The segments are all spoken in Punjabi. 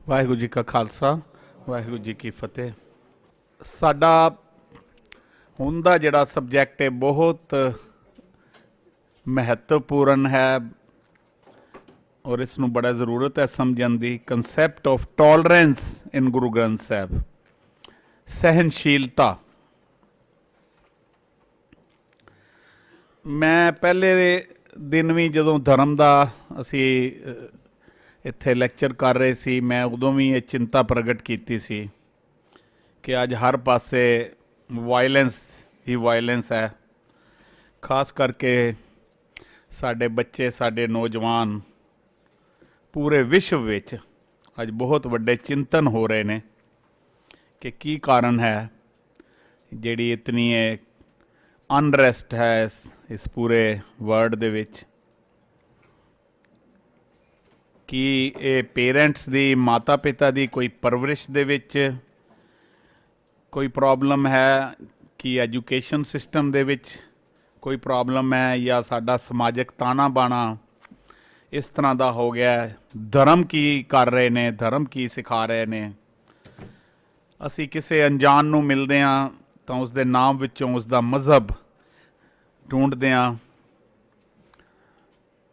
ਵਾਹਿਗੁਰੂ ਜੀ ਕਾ ਖਾਲਸਾ ਵਾਹਿਗੁਰੂ ਜੀ ਕੀ ਫਤਿਹ। ਸਾਡਾ ਹੁਣ ਦਾ ਜਿਹੜਾ ਸਬਜੈਕਟ ਹੈ ਬਹੁਤ ਮਹੱਤਵਪੂਰਨ ਹੈ ਔਰ ਇਸ ਨੂੰ ਬੜਾ ਜ਼ਰੂਰਤ ਹੈ ਸਮਝਣ ਦੀ। ਕੰਸੈਪਟ ਆਫ ਟੋਲਰੈਂਸ ਇਨ ਗੁਰੂ ਗ੍ਰੰਥ ਸਾਹਿਬ, ਸਹਿਨਸ਼ੀਲਤਾ। ਮੈਂ ਪਹਿਲੇ ਦਿਨ ਵੀ ਜਦੋਂ ਧਰਮ ਦਾ ਅਸੀਂ ਇੱਥੇ ਲੈਕਚਰ ਕਰ ਰਹੇ ਸੀ, ਮੈਂ ਉਦੋਂ ਵੀ ਇਹ ਚਿੰਤਾ ਪ੍ਰਗਟ ਕੀਤੀ ਸੀ ਕਿ ਅੱਜ ਹਰ ਪਾਸੇ ਵਾਇਲੈਂਸ ਹੀ ਵਾਇਲੈਂਸ ਹੈ। ਖਾਸ ਕਰਕੇ ਸਾਡੇ ਬੱਚੇ, ਸਾਡੇ ਨੌਜਵਾਨ ਪੂਰੇ ਵਿਸ਼ਵ ਵਿੱਚ ਅੱਜ ਬਹੁਤ ਵੱਡੇ ਚਿੰਤਨ ਹੋ ਰਹੇ ਨੇ ਕਿ ਕੀ ਕਾਰਨ ਹੈ ਜਿਹੜੀ ਇਤਨੀ ਅਨਰੈਸਟ ਹੈ ਇਸ ਪੂਰੇ ਵਰਲਡ ਦੇ ਵਿੱਚ। ਕਿ ਇਹ ਪੇਰੈਂਟਸ ਦੀ, ਮਾਤਾ ਪਿਤਾ ਦੀ ਕੋਈ ਪਰਵਰਿਸ਼ ਦੇ ਵਿੱਚ ਕੋਈ ਪ੍ਰੋਬਲਮ ਹੈ, ਕਿ ਐਜੂਕੇਸ਼ਨ ਸਿਸਟਮ ਦੇ ਵਿੱਚ ਕੋਈ ਪ੍ਰੋਬਲਮ ਹੈ, ਜਾਂ ਸਾਡਾ ਸਮਾਜਿਕ ਤਾਣਾ ਬਾਣਾ ਇਸ ਤਰ੍ਹਾਂ ਦਾ ਹੋ ਗਿਆ। ਧਰਮ ਕੀ ਕਰ ਰਹੇ ਨੇ, ਧਰਮ ਕੀ ਸਿਖਾ ਰਹੇ ਨੇ। ਅਸੀਂ ਕਿਸੇ ਅਣਜਾਣ ਨੂੰ ਮਿਲਦੇ ਹਾਂ ਤਾਂ ਉਸ ਦੇ ਨਾਮ ਵਿੱਚੋਂ ਉਸ ਦਾ ਮਜ਼ਹਬ ਢੂੰਡਦੇ ਹਾਂ।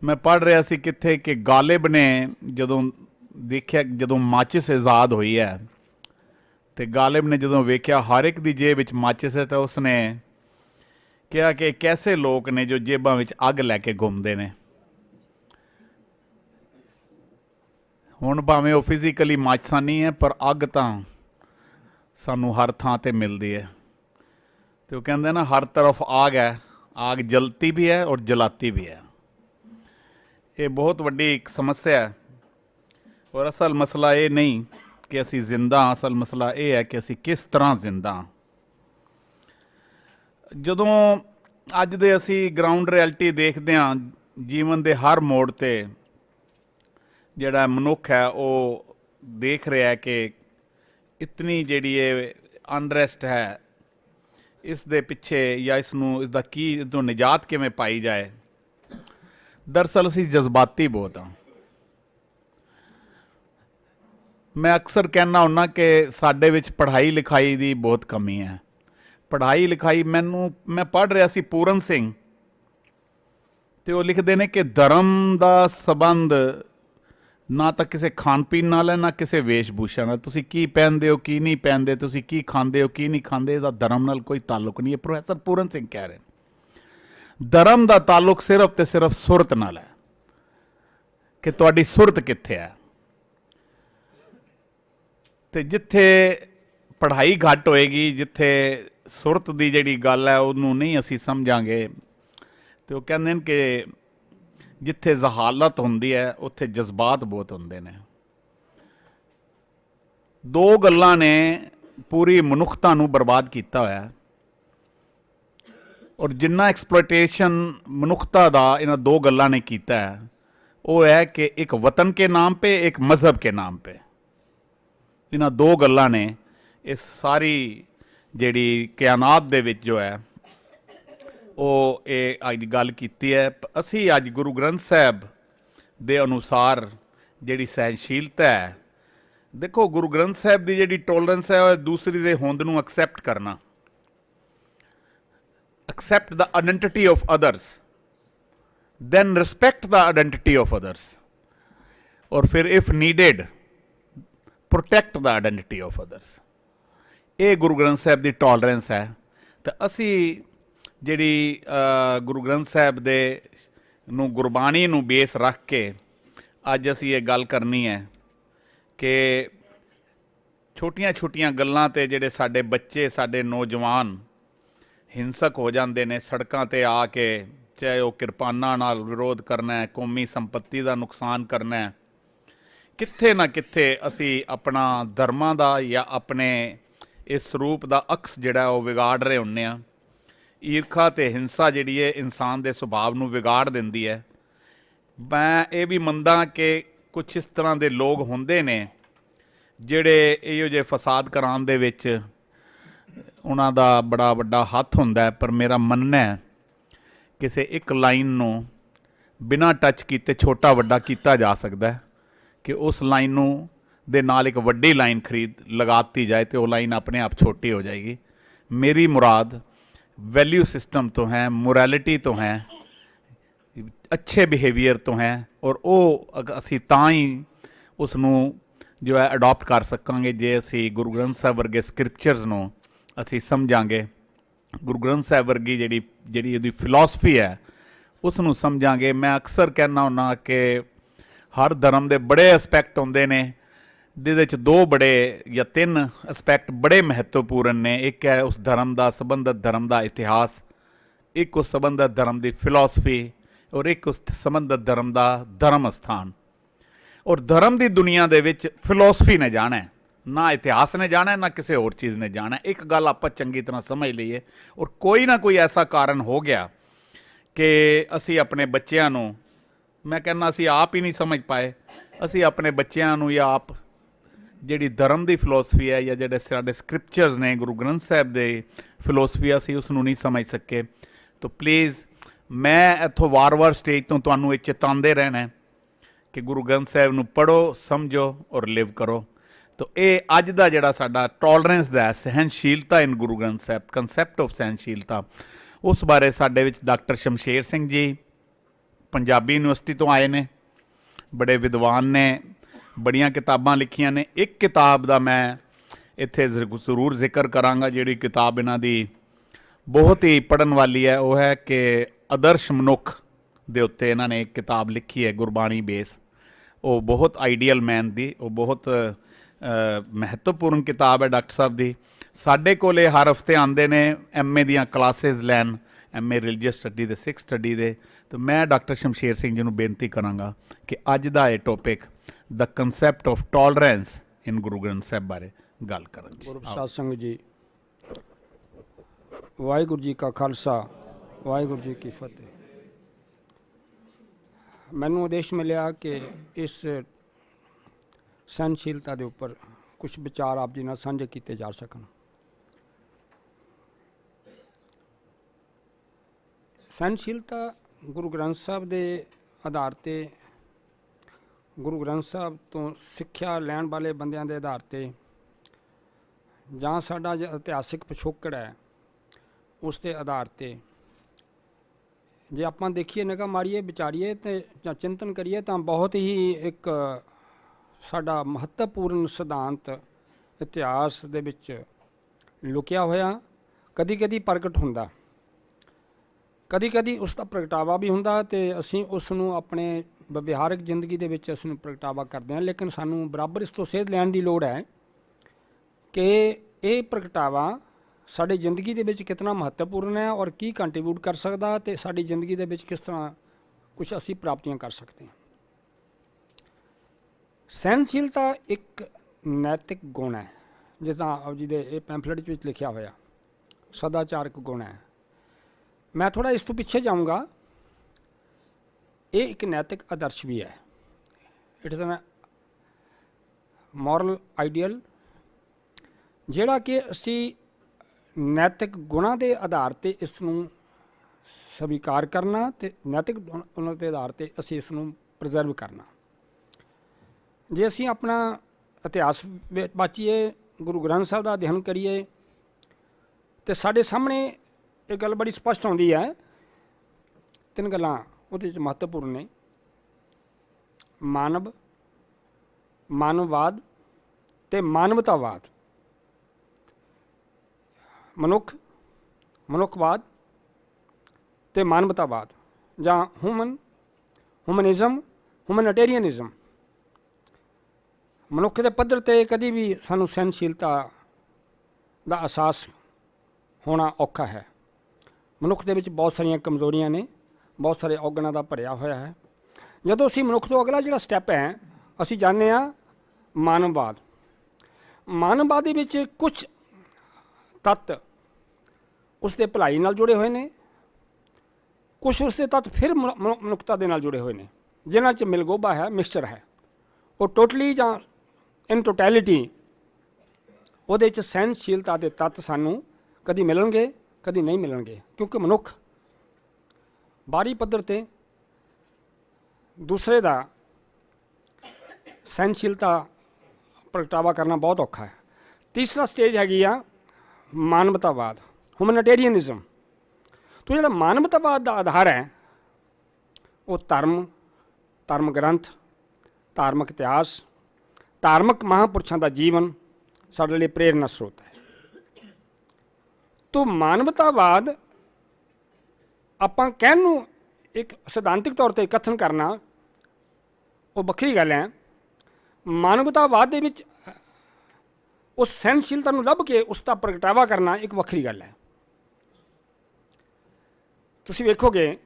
ਮੈਂ ਪੜ੍ਹ ਰਿਹਾ ਸੀ ਕਿੱਥੇ ਕਿ ਗਾਲਿਬ ਨੇ ਜਦੋਂ ਦੇਖਿਆ, ਜਦੋਂ ਮਾਚਿਸ ਆਜ਼ਾਦ ਹੋਈ ਹੈ ਅਤੇ ਗਾਲਿਬ ਨੇ ਜਦੋਂ ਵੇਖਿਆ ਹਰ ਇੱਕ ਦੀ ਜੇਬ ਵਿੱਚ ਮਾਚਿਸ ਹੈ, ਤਾਂ ਉਸਨੇ ਕਿਹਾ ਕਿ ਕੈਸੇ ਲੋਕ ਨੇ ਜੋ ਜੇਬਾਂ ਵਿੱਚ ਅੱਗ ਲੈ ਕੇ ਘੁੰਮਦੇ ਨੇ। ਹੁਣ ਭਾਵੇਂ ਉਹ ਫਿਜ਼ੀਕਲੀ ਮਾਚਿਸਾਂ ਨਹੀਂ ਹੈ, ਪਰ ਅੱਗ ਤਾਂ ਸਾਨੂੰ ਹਰ ਥਾਂ 'ਤੇ ਮਿਲਦੀ ਹੈ। ਅਤੇ ਉਹ ਕਹਿੰਦੇ ਨਾ, ਹਰ ਤਰਫ ਆਗ ਹੈ, ਆਗ ਜਲਤੀ ਵੀ ਹੈ ਔਰ ਜਲਾਤੀ ਵੀ ਹੈ। ਇਹ ਬਹੁਤ ਵੱਡੀ ਇੱਕ ਸਮੱਸਿਆ ਹੈ ਔਰ ਅਸਲ ਮਸਲਾ ਇਹ ਨਹੀਂ ਕਿ ਅਸੀਂ ਜ਼ਿੰਦਾ ਹਾਂ, ਅਸਲ ਮਸਲਾ ਇਹ ਹੈ ਕਿ ਅਸੀਂ ਕਿਸ ਤਰ੍ਹਾਂ ਜ਼ਿੰਦਾ ਹਾਂ। ਜਦੋਂ ਅੱਜ ਦੇ ਅਸੀਂ ਗਰਾਊਂਡ ਰਿਐਲਿਟੀ ਦੇਖਦੇ ਹਾਂ, ਜੀਵਨ ਦੇ ਹਰ ਮੋੜ 'ਤੇ ਜਿਹੜਾ ਮਨੁੱਖ ਹੈ ਉਹ ਦੇਖ ਰਿਹਾ ਕਿ ਇਤਨੀ ਜਿਹੜੀ ਇਹ ਅਨਰੈਸਟ ਹੈ, ਇਸ ਦੇ ਪਿੱਛੇ ਜਾਂ ਇਸ ਦਾ ਕੀ, ਇਸ ਤੋਂ ਨਿਜਾਤ ਕਿਵੇਂ ਪਾਈ ਜਾਏ। ਦਰਅਸਲ ਅਸੀਂ ਜਜ਼ਬਾਤੀ ਬਹੁਤ ਹਾਂ। ਮੈਂ ਅਕਸਰ ਕਹਿੰਦਾ ਹੁੰਦਾ ਕਿ ਸਾਡੇ ਵਿੱਚ ਪੜ੍ਹਾਈ ਲਿਖਾਈ ਦੀ ਬਹੁਤ ਕਮੀ ਹੈ। ਪੜ੍ਹਾਈ ਲਿਖਾਈ ਮੈਂ ਪੜ੍ਹ ਰਿਹਾ ਸੀ ਪੂਰਨ ਸਿੰਘ, ਅਤੇ ਉਹ ਲਿਖਦੇ ਨੇ ਕਿ ਧਰਮ ਦਾ ਸੰਬੰਧ ਨਾ ਤਾਂ ਕਿਸੇ ਖਾਣ ਪੀਣ ਨਾਲ ਹੈ, ਨਾ ਕਿਸੇ ਵੇਸ਼ਭੂਸ਼ਾ ਨਾਲ। ਤੁਸੀਂ ਕੀ ਪਹਿਨਦੇ ਹੋ, ਕੀ ਨਹੀਂ ਪਹਿਨਦੇ, ਤੁਸੀਂ ਕੀ ਖਾਂਦੇ ਹੋ, ਕੀ ਨਹੀਂ ਖਾਂਦੇ, ਇਹਦਾ ਧਰਮ ਨਾਲ ਕੋਈ ਤਾਲੁਕ ਨਹੀਂ ਹੈ। ਪ੍ਰੋਫੈਸਰ ਪੂਰਨ ਸਿੰਘ ਕਹਿ ਰਹੇ ਨੇ ਧਰਮ ਦਾ ਤਾਲੁਕ ਸਿਰਫ ਤੇ ਸਿਰਫ ਸੁਰਤ ਨਾਲ ਹੈ, ਕਿ ਤੁਹਾਡੀ ਸੁਰਤ ਕਿੱਥੇ ਹੈ। ਤੇ ਜਿੱਥੇ ਪੜ੍ਹਾਈ ਘੱਟ ਹੋਏਗੀ, ਜਿੱਥੇ ਸੁਰਤ ਦੀ ਜਿਹੜੀ ਗੱਲ ਹੈ ਉਹਨੂੰ ਨਹੀਂ ਅਸੀਂ ਸਮਝਾਂਗੇ, ਤੇ ਉਹ ਕਹਿੰਦੇ ਨੇ ਕਿ ਜਿੱਥੇ ਜ਼ਹਾਲਤ ਹੁੰਦੀ ਹੈ ਉੱਥੇ ਜਜ਼ਬਾਤ ਬਹੁਤ ਹੁੰਦੇ ਨੇ। ਦੋ ਗੱਲਾਂ ਨੇ ਪੂਰੀ ਮਨੁੱਖਤਾ ਨੂੰ ਬਰਬਾਦ ਕੀਤਾ ਹੋਇਆ, ਔਰ ਜਿੰਨਾ ਐਕਸਪਲੋਇਟੇਸ਼ਨ ਮਨੁੱਖਤਾ ਦਾ ਇਹਨਾਂ ਦੋ ਗੱਲਾਂ ਨੇ ਕੀਤਾ ਹੈ, ਉਹ ਹੈ ਕਿ ਇੱਕ ਵਤਨ ਕੇ ਨਾਮ पे, ਇੱਕ ਮਜ਼ਹਬ ਕੇ ਨਾਮ पे। ਇਹਨਾਂ ਦੋ ਗੱਲਾਂ ਨੇ ਇਸ ਸਾਰੀ ਜਿਹੜੀ ਕਾਇਨਾਤ ਦੇ ਵਿੱਚ ਜੋ ਹੈ ਉਹ ਇਹ ਅੱਜ ਗੱਲ ਕੀਤੀ ਹੈ। ਅਸੀਂ ਅੱਜ ਗੁਰੂ ਗ੍ਰੰਥ ਸਾਹਿਬ ਦੇ ਅਨੁਸਾਰ ਜਿਹੜੀ ਸਹਿਨਸ਼ੀਲਤਾ ਹੈ, ਦੇਖੋ ਗੁਰੂ ਗ੍ਰੰਥ ਸਾਹਿਬ ਦੀ ਜਿਹੜੀ ਟੋਲਰੈਂਸ ਹੈ ਉਹ ਦੂਸਰੀ ਦੇ ਹੋਂਦ ਨੂੰ ਐਕਸੈਪਟ ਕਰਨਾ। Accept the identity of others, then respect the identity of others, or फिर if needed protect the identity of others। ਇਹ ਗੁਰੂ ਗ੍ਰੰਥ ਸਾਹਿਬ ਦੀ ਟੋਲਰੈਂਸ ਹੈ। ਤਾਂ ਅਸੀਂ ਜਿਹੜੀ ਗੁਰੂ ਗ੍ਰੰਥ ਸਾਹਿਬ ਦੇ ਗੁਰਬਾਣੀ ਨੂੰ ਬੇਸ ਰੱਖ ਕੇ ਅੱਜ ਅਸੀਂ ਇਹ ਗੱਲ ਕਰਨੀ ਹੈ ਕਿ ਛੋਟੀਆਂ ਛੋਟੀਆਂ ਗੱਲਾਂ 'ਤੇ ਜਿਹੜੇ ਸਾਡੇ ਬੱਚੇ, ਸਾਡੇ ਨੌਜਵਾਨ ਹਿੰਸਕ ਹੋ ਜਾਂਦੇ ਨੇ ਸੜਕਾਂ 'ਤੇ ਆ ਕੇ, ਚਾਹੇ ਉਹ ਕਿਰਪਾਨਾਂ ਨਾਲ ਵਿਰੋਧ ਕਰਨਾ ਹੈ, ਕੌਮੀ ਸੰਪત્ਤੀ ਦਾ ਨੁਕਸਾਨ ਕਰਨਾ ਹੈ। ਕਿੱਥੇ ਨਾ ਕਿੱਥੇ ਅਸੀਂ ਆਪਣਾ ਧਰਮਾਂ ਦਾ ਜਾਂ ਆਪਣੇ ਇਸ ਸਰੂਪ ਦਾ ਅਕਸ ਜਿਹੜਾ ਉਹ ਵਿਗਾੜ ਰਹੇ ਹੁੰਦੇ ਹਾਂ। ਈਰਖਾ ਅਤੇ ਹਿੰਸਾ ਜਿਹੜੀ ਹੈ ਇਨਸਾਨ ਦੇ ਸੁਭਾਅ ਨੂੰ ਵਿਗਾੜ ਦਿੰਦੀ ਹੈ। ਮੈਂ ਇਹ ਵੀ ਮੰਨਦਾ ਕਿ ਕੁਛ ਇਸ ਤਰ੍ਹਾਂ ਦੇ ਲੋਕ ਹੁੰਦੇ ਨੇ ਜਿਹੜੇ ਇਹੋ ਜਿਹੇ ਫਸਾਦ ਕਰਾਉਣ ਦੇ ਵਿੱਚ ਉਹਨਾਂ ਦਾ ਬੜਾ ਵੱਡਾ ਹੱਥ ਹੁੰਦਾ ਹੈ। ਪਰ ਮੇਰਾ ਮੰਨਣਾ ਹੈ ਕਿਸੇ ਇੱਕ ਲਾਈਨ ਨੂੰ ਬਿਨਾਂ ਟੱਚ ਕੀਤੇ ਛੋਟਾ ਵੱਡਾ ਕੀਤਾ ਜਾ ਸਕਦਾ ਹੈ, ਕਿ ਉਸ ਲਾਈਨ ਨੂੰ ਦੇ ਨਾਲ ਇੱਕ ਵੱਡੀ ਲਾਈਨ ਖਰੀਦ ਲਗਾਤੀ ਜਾਏ तो वो लाइन अपने आप छोटी हो जाएगी। मेरी मुराद वैल्यू सिस्टम तो है, मोरैलिटी तो है, अच्छे बिहेवियर तो हैं, और वो असी तां ही उसनों जो है अडॉप्ट कर सकांगे जे असी गुरु ग्रंथ साहब वर्गे स्क्रिप्चरस नूं असी समझांगे। गुरु ग्रंथ साहब वर्गी जिहड़ी उहदी फिलॉसफी है उसनूं समझांगे। मैं अक्सर कहना हुन्ना कि हर धर्म के बड़े एस्पैक्ट होंदे ने, जिहदे च दो बड़े या तीन एस्पैक्ट बड़े महत्वपूर्ण ने। एक है उस धर्म का संबंधित धर्म का इतिहास, एक उस संबंधित धर्म की फिलॉसफी, और एक उस संबंधित धर्म का धर्म स्थान। और धर्म की दुनिया दे विच फिलॉसफी ने जाना है, ना इतिहास ने जाना है, ना किसी होर चीज़ ने जाना है। एक गल आपां चंगी तरह समझ लीए, और कोई ना कोई ऐसा कारण हो गया कि असी अपने बच्चों नूं, मैं कहना असी आप ही नहीं समझ पाए, असी अपने बच्चों नूं या आप जिहड़ी धर्म की फिलॉसफी है या जिहड़े साडे स्क्रिप्चर्स ने गुरु ग्रंथ साहब दे फिलॉसफी असी उसनूं नहीं समझ सके। तो प्लीज़ मैं इत्थों वार-वार स्टेज तो तुहानूं ये चेतांदे रहना है कि गुरु ग्रंथ साहब नूं पढ़ो, समझो और लिव करो। तो ये अज दा जिहड़ा साडा टॉलरेंस दा सहनशीलता इन गुरु ग्रंथ साहब, कंसैप्ट ऑफ सहनशीलता, उस बारे साडे विच डॉक्टर शमशेर सिंह जी पंजाबी यूनिवर्सिटी तो आए ने, बड़े विद्वान ने, बड़ियां किताबां लिखियां ने। एक किताब दा मैं इत्थे जरूर जिक्र करांगा, जिहड़ी किताब इन्हां दी बहुत ही पढ़न वाली है। वो है कि आदर्श मनुख दे उत्ते इन्हां ने एक किताब लिखी है गुरबाणी बेस। वो बहुत आइडियल मैन दी, वो बहुत महत्वपूर्ण किताब है डॉक्टर साहब दी। साडे कोले हर हफ्ते आंदे ने MA दियां क्लासेस लैन, MA रिलीजियस स्टडी दे, सिक्स स्टडी दे। तो मैं डॉक्टर शमशेर सिंह जी नूं बेनती करांगा कि अज दा ये topic the concept of tolerance in Guru Granth साहब बारे गल करन। गुरु प्रसाद संघ जी, वाहिगुरू जी का खालसा, वाहिगुरू जी की फतेह। मैनू आदेश मिलिया कि इस सहनशीलता के उपर कुछ विचार आप जी नाल साझे किए जा सकन। सहनशीलता गुरु ग्रंथ साहब के आधार ते, गुरु ग्रंथ साहब तो सिक्ख्या लैण वाले बंदियां दे आधार ते, जां साडा जो इतिहासिक पिछोकड़ है उस दे आधार ते जे आपां देखिए, निगाह मारीए, विचारीए ते जां चिंतन करिए तो बहुत ही एक साडा महत्वपूर्ण सिद्धांत इतिहास दे विच लुकिया होया कदी कदी प्रगट हुंदा, कदी कदी उसका प्रगटावा भी हुंदा ते असीं उसनूं अपने विवहारिक जिंदगी दे विच असीं प्रगटावा करदे हां। लेकिन सानूं बराबर इस तो सेध लैण दी लोड़ है कि ये प्रगटावा साडी जिंदगी दे विच कितना महत्वपूर्ण है और की कंट्रीब्यूट कर सकदा ते साडी जिंदगी दे विच किस तरह कुछ असीं प्राप्तियां कर सकते हैं। सहनशीलता एक नैतिक गुण है, जिदा आप जी दे पैंफलेट विच लिखिया होया सदाचारक गुण है। मैं थोड़ा इस तो पीछे जाऊँगा। ये एक नैतिक आदर्श भी है, it is an moral ideal, जिहड़ा कि असी नैतिक गुणां के आधार पर इसनूं स्वीकार करना ते नैतिक गुणां के आधार पर असी इसनूं प्रिजर्व करना। जे असी अपना इतिहास बाचीए, गुरु ग्रंथ साहब का अध्ययन करिए तो साढ़े सामने एक गल बड़ी स्पष्ट आउंदी है। तीन गल्लां उहदे च महत्वपूर्ण ने, मानव, मानववाद ते मानवतावाद। मनुख, मनुखवाद ते मानवतावाद, जां ह्यूमनिज़म, ह्यूमनिटेरियनिज़म। मनुख के पद्धर ते कदी भी सानू सहनशीलता का एहसास होना औखा है। मनुख दे विच बहुत सारिया कमजोरियां ने, बहुत सारे औगणां दा भरिया होया है। जदों असीं मनुख तो अगला जिहड़ा स्टैप है असीं जाणदे हां मानववाद। मानववाद दे विच कुछ तत्त उसके भलाई नाल जुड़े हुए ने, कुछ उसके तत्त फिर मनुखता दे नाल जुड़े हुए ने, जिन्हां च मिलगोबा है, मिक्सचर है। वो टोटली जां इन टोटैलिटी उहदे च सहनशीलता के तत्त सानू कदी मिलणगे, कदी नहीं मिलणगे, क्योंकि मनुख बाहरी पद्धर ते दूसरे दा सहनशीलता ਪ੍ਰਗਟਾਵਾ ਕਰਨਾ ਬਹੁਤ ਔਖਾ ਹੈ। ਤੀਸਰਾ ਸਟੇਜ ਹੈਗੀ ਆ ਮਾਨਵਤਾਵਾਦ, ਹਿਊਮਨਿਟੇਰੀਅਨਿਜ਼ਮ। ਤੋ ਜਿਹੜਾ ਮਾਨਵਤਾਵਾਦ ਦਾ ਆਧਾਰ ਹੈ ਉਹ ਧਰਮ ਗ੍ਰੰਥ, ਧਾਰਮਿਕ ਇਤਿਹਾਸ, ਧਾਰਮਿਕ ਮਹਾਂਪੁਰਸ਼ਾਂ ਦਾ ਜੀਵਨ ਸਾਡੇ ਲਈ ਪ੍ਰੇਰਨਾ ਸਰੋਤ ਹੈ। ਤੋ ਮਾਨਵਤਾਵਾਦ ਆਪਾਂ ਕਹਿਣ ਨੂੰ ਇੱਕ ਸਿਧਾਂਤਿਕ ਤੌਰ 'ਤੇ ਕਥਨ ਕਰਨਾ ਉਹ ਵੱਖਰੀ ਗੱਲ ਹੈ। ਮਾਨਵਤਾਵਾਦ ਦੇ ਵਿੱਚ ਉਸ ਸਹਿਣਸ਼ੀਲਤਾ ਨੂੰ ਲੱਭ ਕੇ ਉਸ ਦਾ ਪ੍ਰਗਟਾਵਾ ਕਰਨਾ ਇੱਕ ਵੱਖਰੀ ਗੱਲ ਹੈ। ਤੁਸੀਂ ਵੇਖੋਗੇ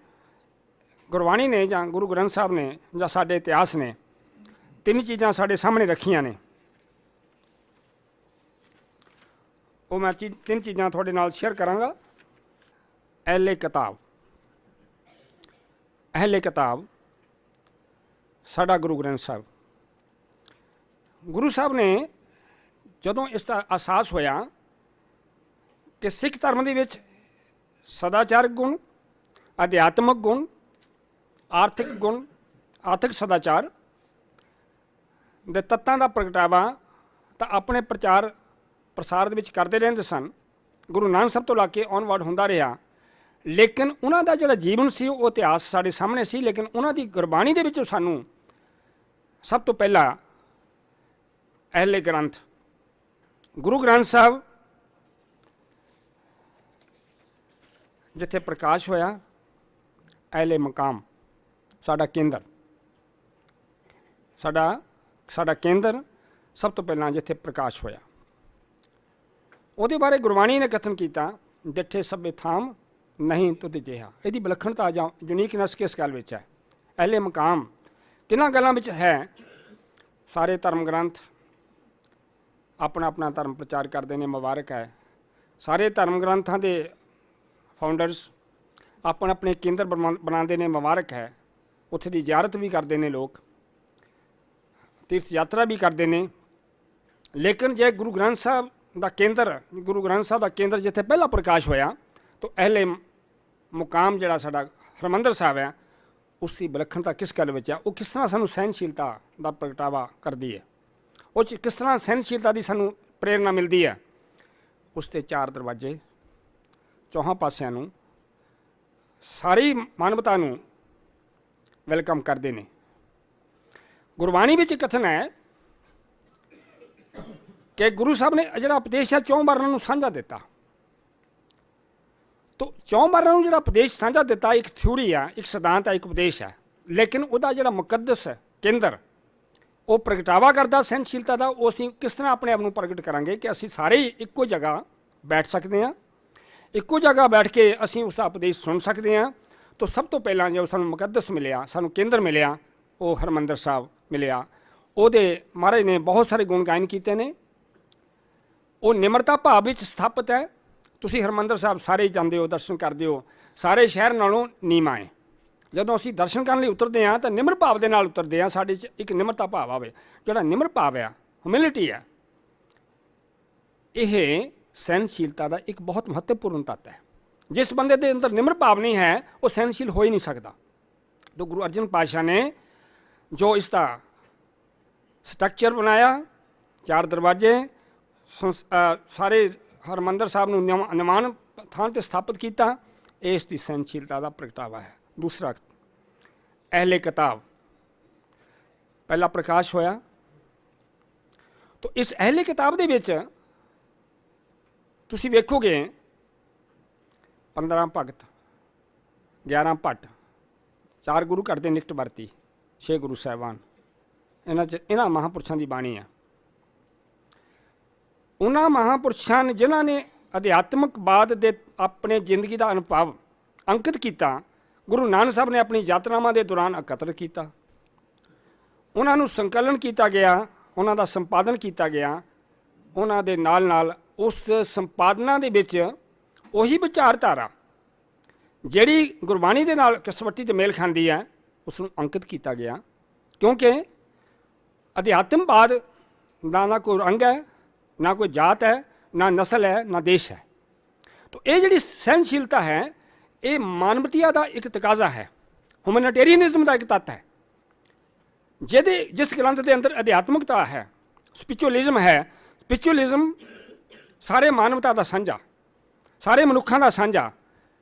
ਗੁਰਬਾਣੀ ਨੇ ਜਾਂ ਗੁਰੂ ਗ੍ਰੰਥ ਸਾਹਿਬ ਨੇ ਜਾਂ ਸਾਡੇ ਇਤਿਹਾਸ ਨੇ ਤਿੰਨ ਚੀਜ਼ਾਂ ਸਾਡੇ ਸਾਹਮਣੇ ਰੱਖੀਆਂ ਨੇ। ਉਹ ਮੈਂ ਤਿੰਨ ਚੀਜ਼ਾਂ ਤੁਹਾਡੇ ਨਾਲ ਸ਼ੇਅਰ ਕਰਾਂਗਾ। ਅਹਿਲੇ ਕਿਤਾਬ ਸਾਡਾ ਗੁਰੂ ਗ੍ਰੰਥ ਸਾਹਿਬ। ਗੁਰੂ ਸਾਹਿਬ ਨੇ ਜਦੋਂ ਇਸ ਦਾ ਅਹਿਸਾਸ ਹੋਇਆ ਕਿ ਸਿੱਖ ਧਰਮ ਦੇ ਵਿੱਚ ਸਦਾਚਾਰਕ ਗੁਣ, ਅਧਿਆਤਮਕ ਗੁਣ, ਆਰਥਿਕ ਸਦਾਚਾਰ ਦੇ ਤੱਤਾਂ ਦਾ ਪ੍ਰਗਟਾਵਾ ਤਾਂ ਆਪਣੇ ਪ੍ਰਚਾਰ ਪ੍ਰਸਾਰ ਦੇ ਵਿੱਚ ਕਰਦੇ ਰਹਿੰਦੇ ਸਨ। ਗੁਰੂ ਨਾਨਕ ਸਾਹਿਬ ਤੋਂ ਲਾ ਕੇ ਔਨਵਰਡ ਹੁੰਦਾ ਰਿਹਾ, ਲੇਕਿਨ ਉਹਨਾਂ ਦਾ ਜਿਹੜਾ ਜੀਵਨ ਸੀ ਉਹ ਇਤਿਹਾਸ ਸਾਡੇ ਸਾਹਮਣੇ ਸੀ। ਲੇਕਿਨ ਉਹਨਾਂ ਦੀ ਗੁਰਬਾਣੀ ਦੇ ਵਿੱਚ ਸਾਨੂੰ ਸਭ ਤੋਂ ਪਹਿਲਾਂ ਅਹਿਲੇ ਗ੍ਰੰਥ ਗੁਰੂ ਗ੍ਰੰਥ ਸਾਹਿਬ ਜਿੱਥੇ ਪ੍ਰਕਾਸ਼ ਹੋਇਆ, ਅਹਿਲੇ ਮਕਾਮ ਸਾਡਾ ਕੇਂਦਰ, ਸਾਡਾ ਕੇਂਦਰ ਸਭ ਤੋਂ ਪਹਿਲਾਂ ਜਿੱਥੇ ਪ੍ਰਕਾਸ਼ ਹੋਇਆ, ਉਹਦੇ ਬਾਰੇ ਗੁਰਬਾਣੀ ਨੇ ਕਥਨ ਕੀਤਾ, ਡਿਠੇ ਸਭੇ ਥਾਮ ਨਹੀਂ ਤੁਧ ਜਿਹਾ। ਇਹਦੀ ਵਿਲੱਖਣਤਾ ਜਾਂ ਯੂਨੀਕਨੈਸ ਕਿਸ ਗੱਲ ਵਿੱਚ ਹੈ? ਅਹਿਲੇ ਮਕਾਮ ਕਿਹਨਾਂ ਗੱਲਾਂ ਵਿੱਚ ਹੈ? ਸਾਰੇ ਧਰਮ ਗ੍ਰੰਥ ਆਪਣਾ ਆਪਣਾ ਧਰਮ ਪ੍ਰਚਾਰ ਕਰਦੇ ਨੇ, ਮੁਬਾਰਕ ਹੈ। ਸਾਰੇ ਧਰਮ ਗ੍ਰੰਥਾਂ ਦੇ ਫਾਊਂਡਰਸ ਆਪਣੇ ਆਪਣੇ ਕੇਂਦਰ ਬਣਾਉਂਦੇ ਨੇ, ਮੁਬਾਰਕ ਹੈ। ਉੱਥੇ ਦੀ ਜ਼ਿਆਰਤ ਵੀ ਕਰਦੇ ਨੇ ਲੋਕ, ਤੀਰਥ ਯਾਤਰਾ ਵੀ ਕਰਦੇ ਨੇ। ਲੇਕਿਨ ਜੇ ਗੁਰੂ ਗ੍ਰੰਥ ਸਾਹਿਬ ਦਾ ਕੇਂਦਰ ਜਿੱਥੇ ਪਹਿਲਾ ਪ੍ਰਕਾਸ਼ ਹੋਇਆ, ਤਾਂ ਅਹਿਲੇ ਮੁਕਾਮ ਜਿਹੜਾ ਸਾਡਾ ਹਰਿਮੰਦਰ ਸਾਹਿਬ ਹੈ, ਉਸ ਦੀ ਵਿਲੱਖਣਤਾ ਕਿਸ ਗੱਲ ਵਿੱਚ ਹੈ? ਉਹ ਕਿਸ ਤਰ੍ਹਾਂ ਸਾਨੂੰ ਸਹਿਣਸ਼ੀਲਤਾ ਦਾ ਪ੍ਰਗਟਾਵਾ ਕਰਦੀ ਹੈ? ਉਹ 'ਚ ਕਿਸ ਤਰ੍ਹਾਂ ਸਹਿਣਸ਼ੀਲਤਾ ਦੀ ਸਾਨੂੰ ਪ੍ਰੇਰਨਾ ਮਿਲਦੀ ਹੈ? ਉਸ 'ਤੇ 4 ਦਰਵਾਜ਼ੇ ਚੌਹਾਂ ਪਾਸਿਆਂ ਨੂੰ ਸਾਰੀ ਮਾਨਵਤਾ ਨੂੰ ਵੈਲਕਮ ਕਰਦੇ ਨੇ। ਗੁਰਬਾਣੀ ਵਿੱਚ ਕਥਨ ਹੈ ਕਿ ਗੁਰੂ ਸਾਹਿਬ ਨੇ ਜਿਹੜਾ ਉਪਦੇਸ਼ ਹੈ 4 ਵਰਨਾਂ ਨੂੰ ਸਾਂਝਾ ਦਿੱਤਾ। ਤੋ 4 ਵਰਨਾਂ ਨੂੰ ਜਿਹੜਾ ਉਪਦੇਸ਼ ਸਾਂਝਾ ਦਿੱਤਾ ਇੱਕ ਥਿਊਰੀ ਆ, ਇੱਕ ਸਿਧਾਂਤ ਹੈ, ਇੱਕ ਉਪਦੇਸ਼ ਹੈ। ਲੇਕਿਨ ਉਹਦਾ ਜਿਹੜਾ ਮੁਕੱਦਸ ਕੇਂਦਰ ਉਹ ਪ੍ਰਗਟਾਵਾ ਕਰਦਾ ਸਹਿਣਸ਼ੀਲਤਾ ਦਾ, ਉਹ ਅਸੀਂ ਕਿਸ ਤਰ੍ਹਾਂ ਆਪਣੇ ਆਪ ਨੂੰ ਪ੍ਰਗਟ ਕਰਾਂਗੇ ਕਿ ਅਸੀਂ ਸਾਰੇ ਇੱਕੋ ਜਗ੍ਹਾ ਬੈਠ ਸਕਦੇ ਹਾਂ, ਇੱਕੋ ਜਗ੍ਹਾ ਬੈਠ ਕੇ ਅਸੀਂ ਉਸ ਦਾ ਉਪਦੇਸ਼ ਸੁਣ ਸਕਦੇ ਹਾਂ। ਤਾਂ ਸਭ ਤੋਂ ਪਹਿਲਾਂ ਜੋ ਸਾਨੂੰ ਮੁਕੱਦਸ ਮਿਲਿਆ, ਸਾਨੂੰ ਕੇਂਦਰ ਮਿਲਿਆ, ਉਹ ਹਰਿਮੰਦਰ ਸਾਹਿਬ ਮਿਲਿਆ। ਉਹਦੇ ਮਹਾਰਾਜ ਨੇ ਬਹੁਤ ਸਾਰੇ ਗੁਣ ਗਾਇਨ ਕੀਤੇ ਨੇ। ਉਹ ਨਿਮਰਤਾ ਭਾਵ ਵਿੱਚ ਸਥਾਪਿਤ ਹੈ। ਤੁਸੀਂ ਹਰਿਮੰਦਰ ਸਾਹਿਬ ਸਾਰੇ ਜਾਂਦੇ ਹੋ, ਦਰਸ਼ਨ ਕਰਦੇ ਹੋ, ਸਾਰੇ ਸ਼ਹਿਰ ਨਾਲੋਂ ਨੀਵਾਂ ਹੈ। ਜਦੋਂ ਅਸੀਂ ਦਰਸ਼ਨ ਕਰਨ ਲਈ ਉਤਰਦੇ ਹਾਂ ਤਾਂ ਨਿਮਰ ਭਾਵ ਦੇ ਨਾਲ ਉਤਰਦੇ ਹਾਂ। ਸਾਡੇ 'ਚ ਇੱਕ ਨਿਮਰਤਾ ਭਾਵ ਆਵੇ। ਜਿਹੜਾ ਨਿਮਰ ਭਾਵ ਆ, ਹਿਊਮਿਲਿਟੀ ਹੈ, ਇਹ ਸਹਿਣਸ਼ੀਲਤਾ ਦਾ ਇੱਕ ਬਹੁਤ ਮਹੱਤਵਪੂਰਨ ਤੱਤ ਹੈ। ਜਿਸ ਬੰਦੇ ਦੇ ਅੰਦਰ ਨਿਮਰ ਭਾਵ ਨਹੀਂ ਹੈ, ਉਹ ਸਹਿਣਸ਼ੀਲ ਹੋ ਹੀ ਨਹੀਂ ਸਕਦਾ। ਤਾਂ ਗੁਰੂ ਅਰਜਨ ਪਾਤਸ਼ਾਹ ਨੇ ਜੋ ਇਸ ਦਾ ਸਟਰਕਚਰ ਬਣਾਇਆ, 4 ਦਰਵਾਜ਼ੇ, ਸਾਰੇ ਹਰਿਮੰਦਰ ਸਾਹਿਬ ਨੂੰ ਨਿਮਾਣ ਥਾਂ 'ਤੇ ਸਥਾਪਿਤ ਕੀਤਾ, ਇਸ ਦੀ ਸਹਿਣਸ਼ੀਲਤਾ ਦਾ ਪ੍ਰਗਟਾਵਾ ਹੈ। ਦੂਸਰਾ ਅਹਿਲੇ ਕਿਤਾਬ ਪਹਿਲਾ ਪ੍ਰਕਾਸ਼ ਹੋਇਆ। ਤਾਂ ਇਸ ਅਹਿਲੇ ਕਿਤਾਬ ਦੇ ਵਿੱਚ ਤੁਸੀਂ ਵੇਖੋਗੇ 15 ਭਗਤ, 11 ਭੱਟ, 4 ਗੁਰੂ ਘਰ ਦੇ ਨਿਕਟ ਵਰਤੀ, 6 ਗੁਰੂ ਸਾਹਿਬਾਨ, ਇਹਨਾਂ ਮਹਾਂਪੁਰਸ਼ਾਂ ਦੀ ਬਾਣੀ ਆ। ਉਹਨਾਂ ਮਹਾਂਪੁਰਸ਼ਾਂ ਨੇ ਜਿਨ੍ਹਾਂ ਨੇ ਅਧਿਆਤਮਕਵਾਦ ਦੇ ਆਪਣੇ ਜ਼ਿੰਦਗੀ ਦਾ ਅਨੁਭਵ ਅੰਕਿਤ ਕੀਤਾ, ਗੁਰੂ ਨਾਨਕ ਸਾਹਿਬ ਨੇ ਆਪਣੀ ਯਾਤਰਾਵਾਂ ਦੇ ਦੌਰਾਨ ਇਕੱਤਰ ਕੀਤਾ। ਉਹਨਾਂ ਨੂੰ ਸੰਕਲਨ ਕੀਤਾ ਗਿਆ, ਉਹਨਾਂ ਦਾ ਸੰਪਾਦਨ ਕੀਤਾ ਗਿਆ। ਉਹਨਾਂ ਦੇ ਨਾਲ ਉਸ ਸੰਪਾਦਨਾਂ ਦੇ ਵਿੱਚ ਉਹੀ ਵਿਚਾਰਧਾਰਾ ਜਿਹੜੀ ਗੁਰਬਾਣੀ ਦੇ ਨਾਲ ਕਿਸਵੱਟੀ 'ਤੇ ਮੇਲ ਖਾਂਦੀ ਹੈ, ਉਸ ਨੂੰ ਅੰਕਿਤ ਕੀਤਾ ਗਿਆ। ਕਿਉਂਕਿ ਅਧਿਆਤਮਵਾਦ ਦਾ ਨਾ ਕੋਈ ਰੰਗ ਹੈ, ਨਾ ਕੋਈ ਜਾਤ ਹੈ, ਨਾ ਨਸਲ ਹੈ, ਨਾ ਦੇਸ਼ ਹੈ। ਤਾਂ ਇਹ ਜਿਹੜੀ ਸਹਿਣਸ਼ੀਲਤਾ ਹੈ, ਇਹ ਮਾਨਵਤਾ ਦਾ ਇੱਕ ਤਕਾਜ਼ਾ ਹੈ, ਹਿਊਮਨਿਟੇਰੀਅਨਿਜ਼ਮ ਦਾ ਇੱਕ ਤੱਤ ਹੈ। ਜਿਸ ਗ੍ਰੰਥ ਦੇ ਅੰਦਰ ਅਧਿਆਤਮਕਤਾ ਹੈ, ਸਪਿਚੁਅਲਿਜ਼ਮ ਹੈ, ਸਪਿਚੁਅਲਿਜ਼ਮ ਸਾਰੇ ਮਾਨਵਤਾ ਦਾ ਸਾਂਝਾ, ਸਾਰੇ ਮਨੁੱਖਾਂ ਦਾ ਸਾਂਝਾ,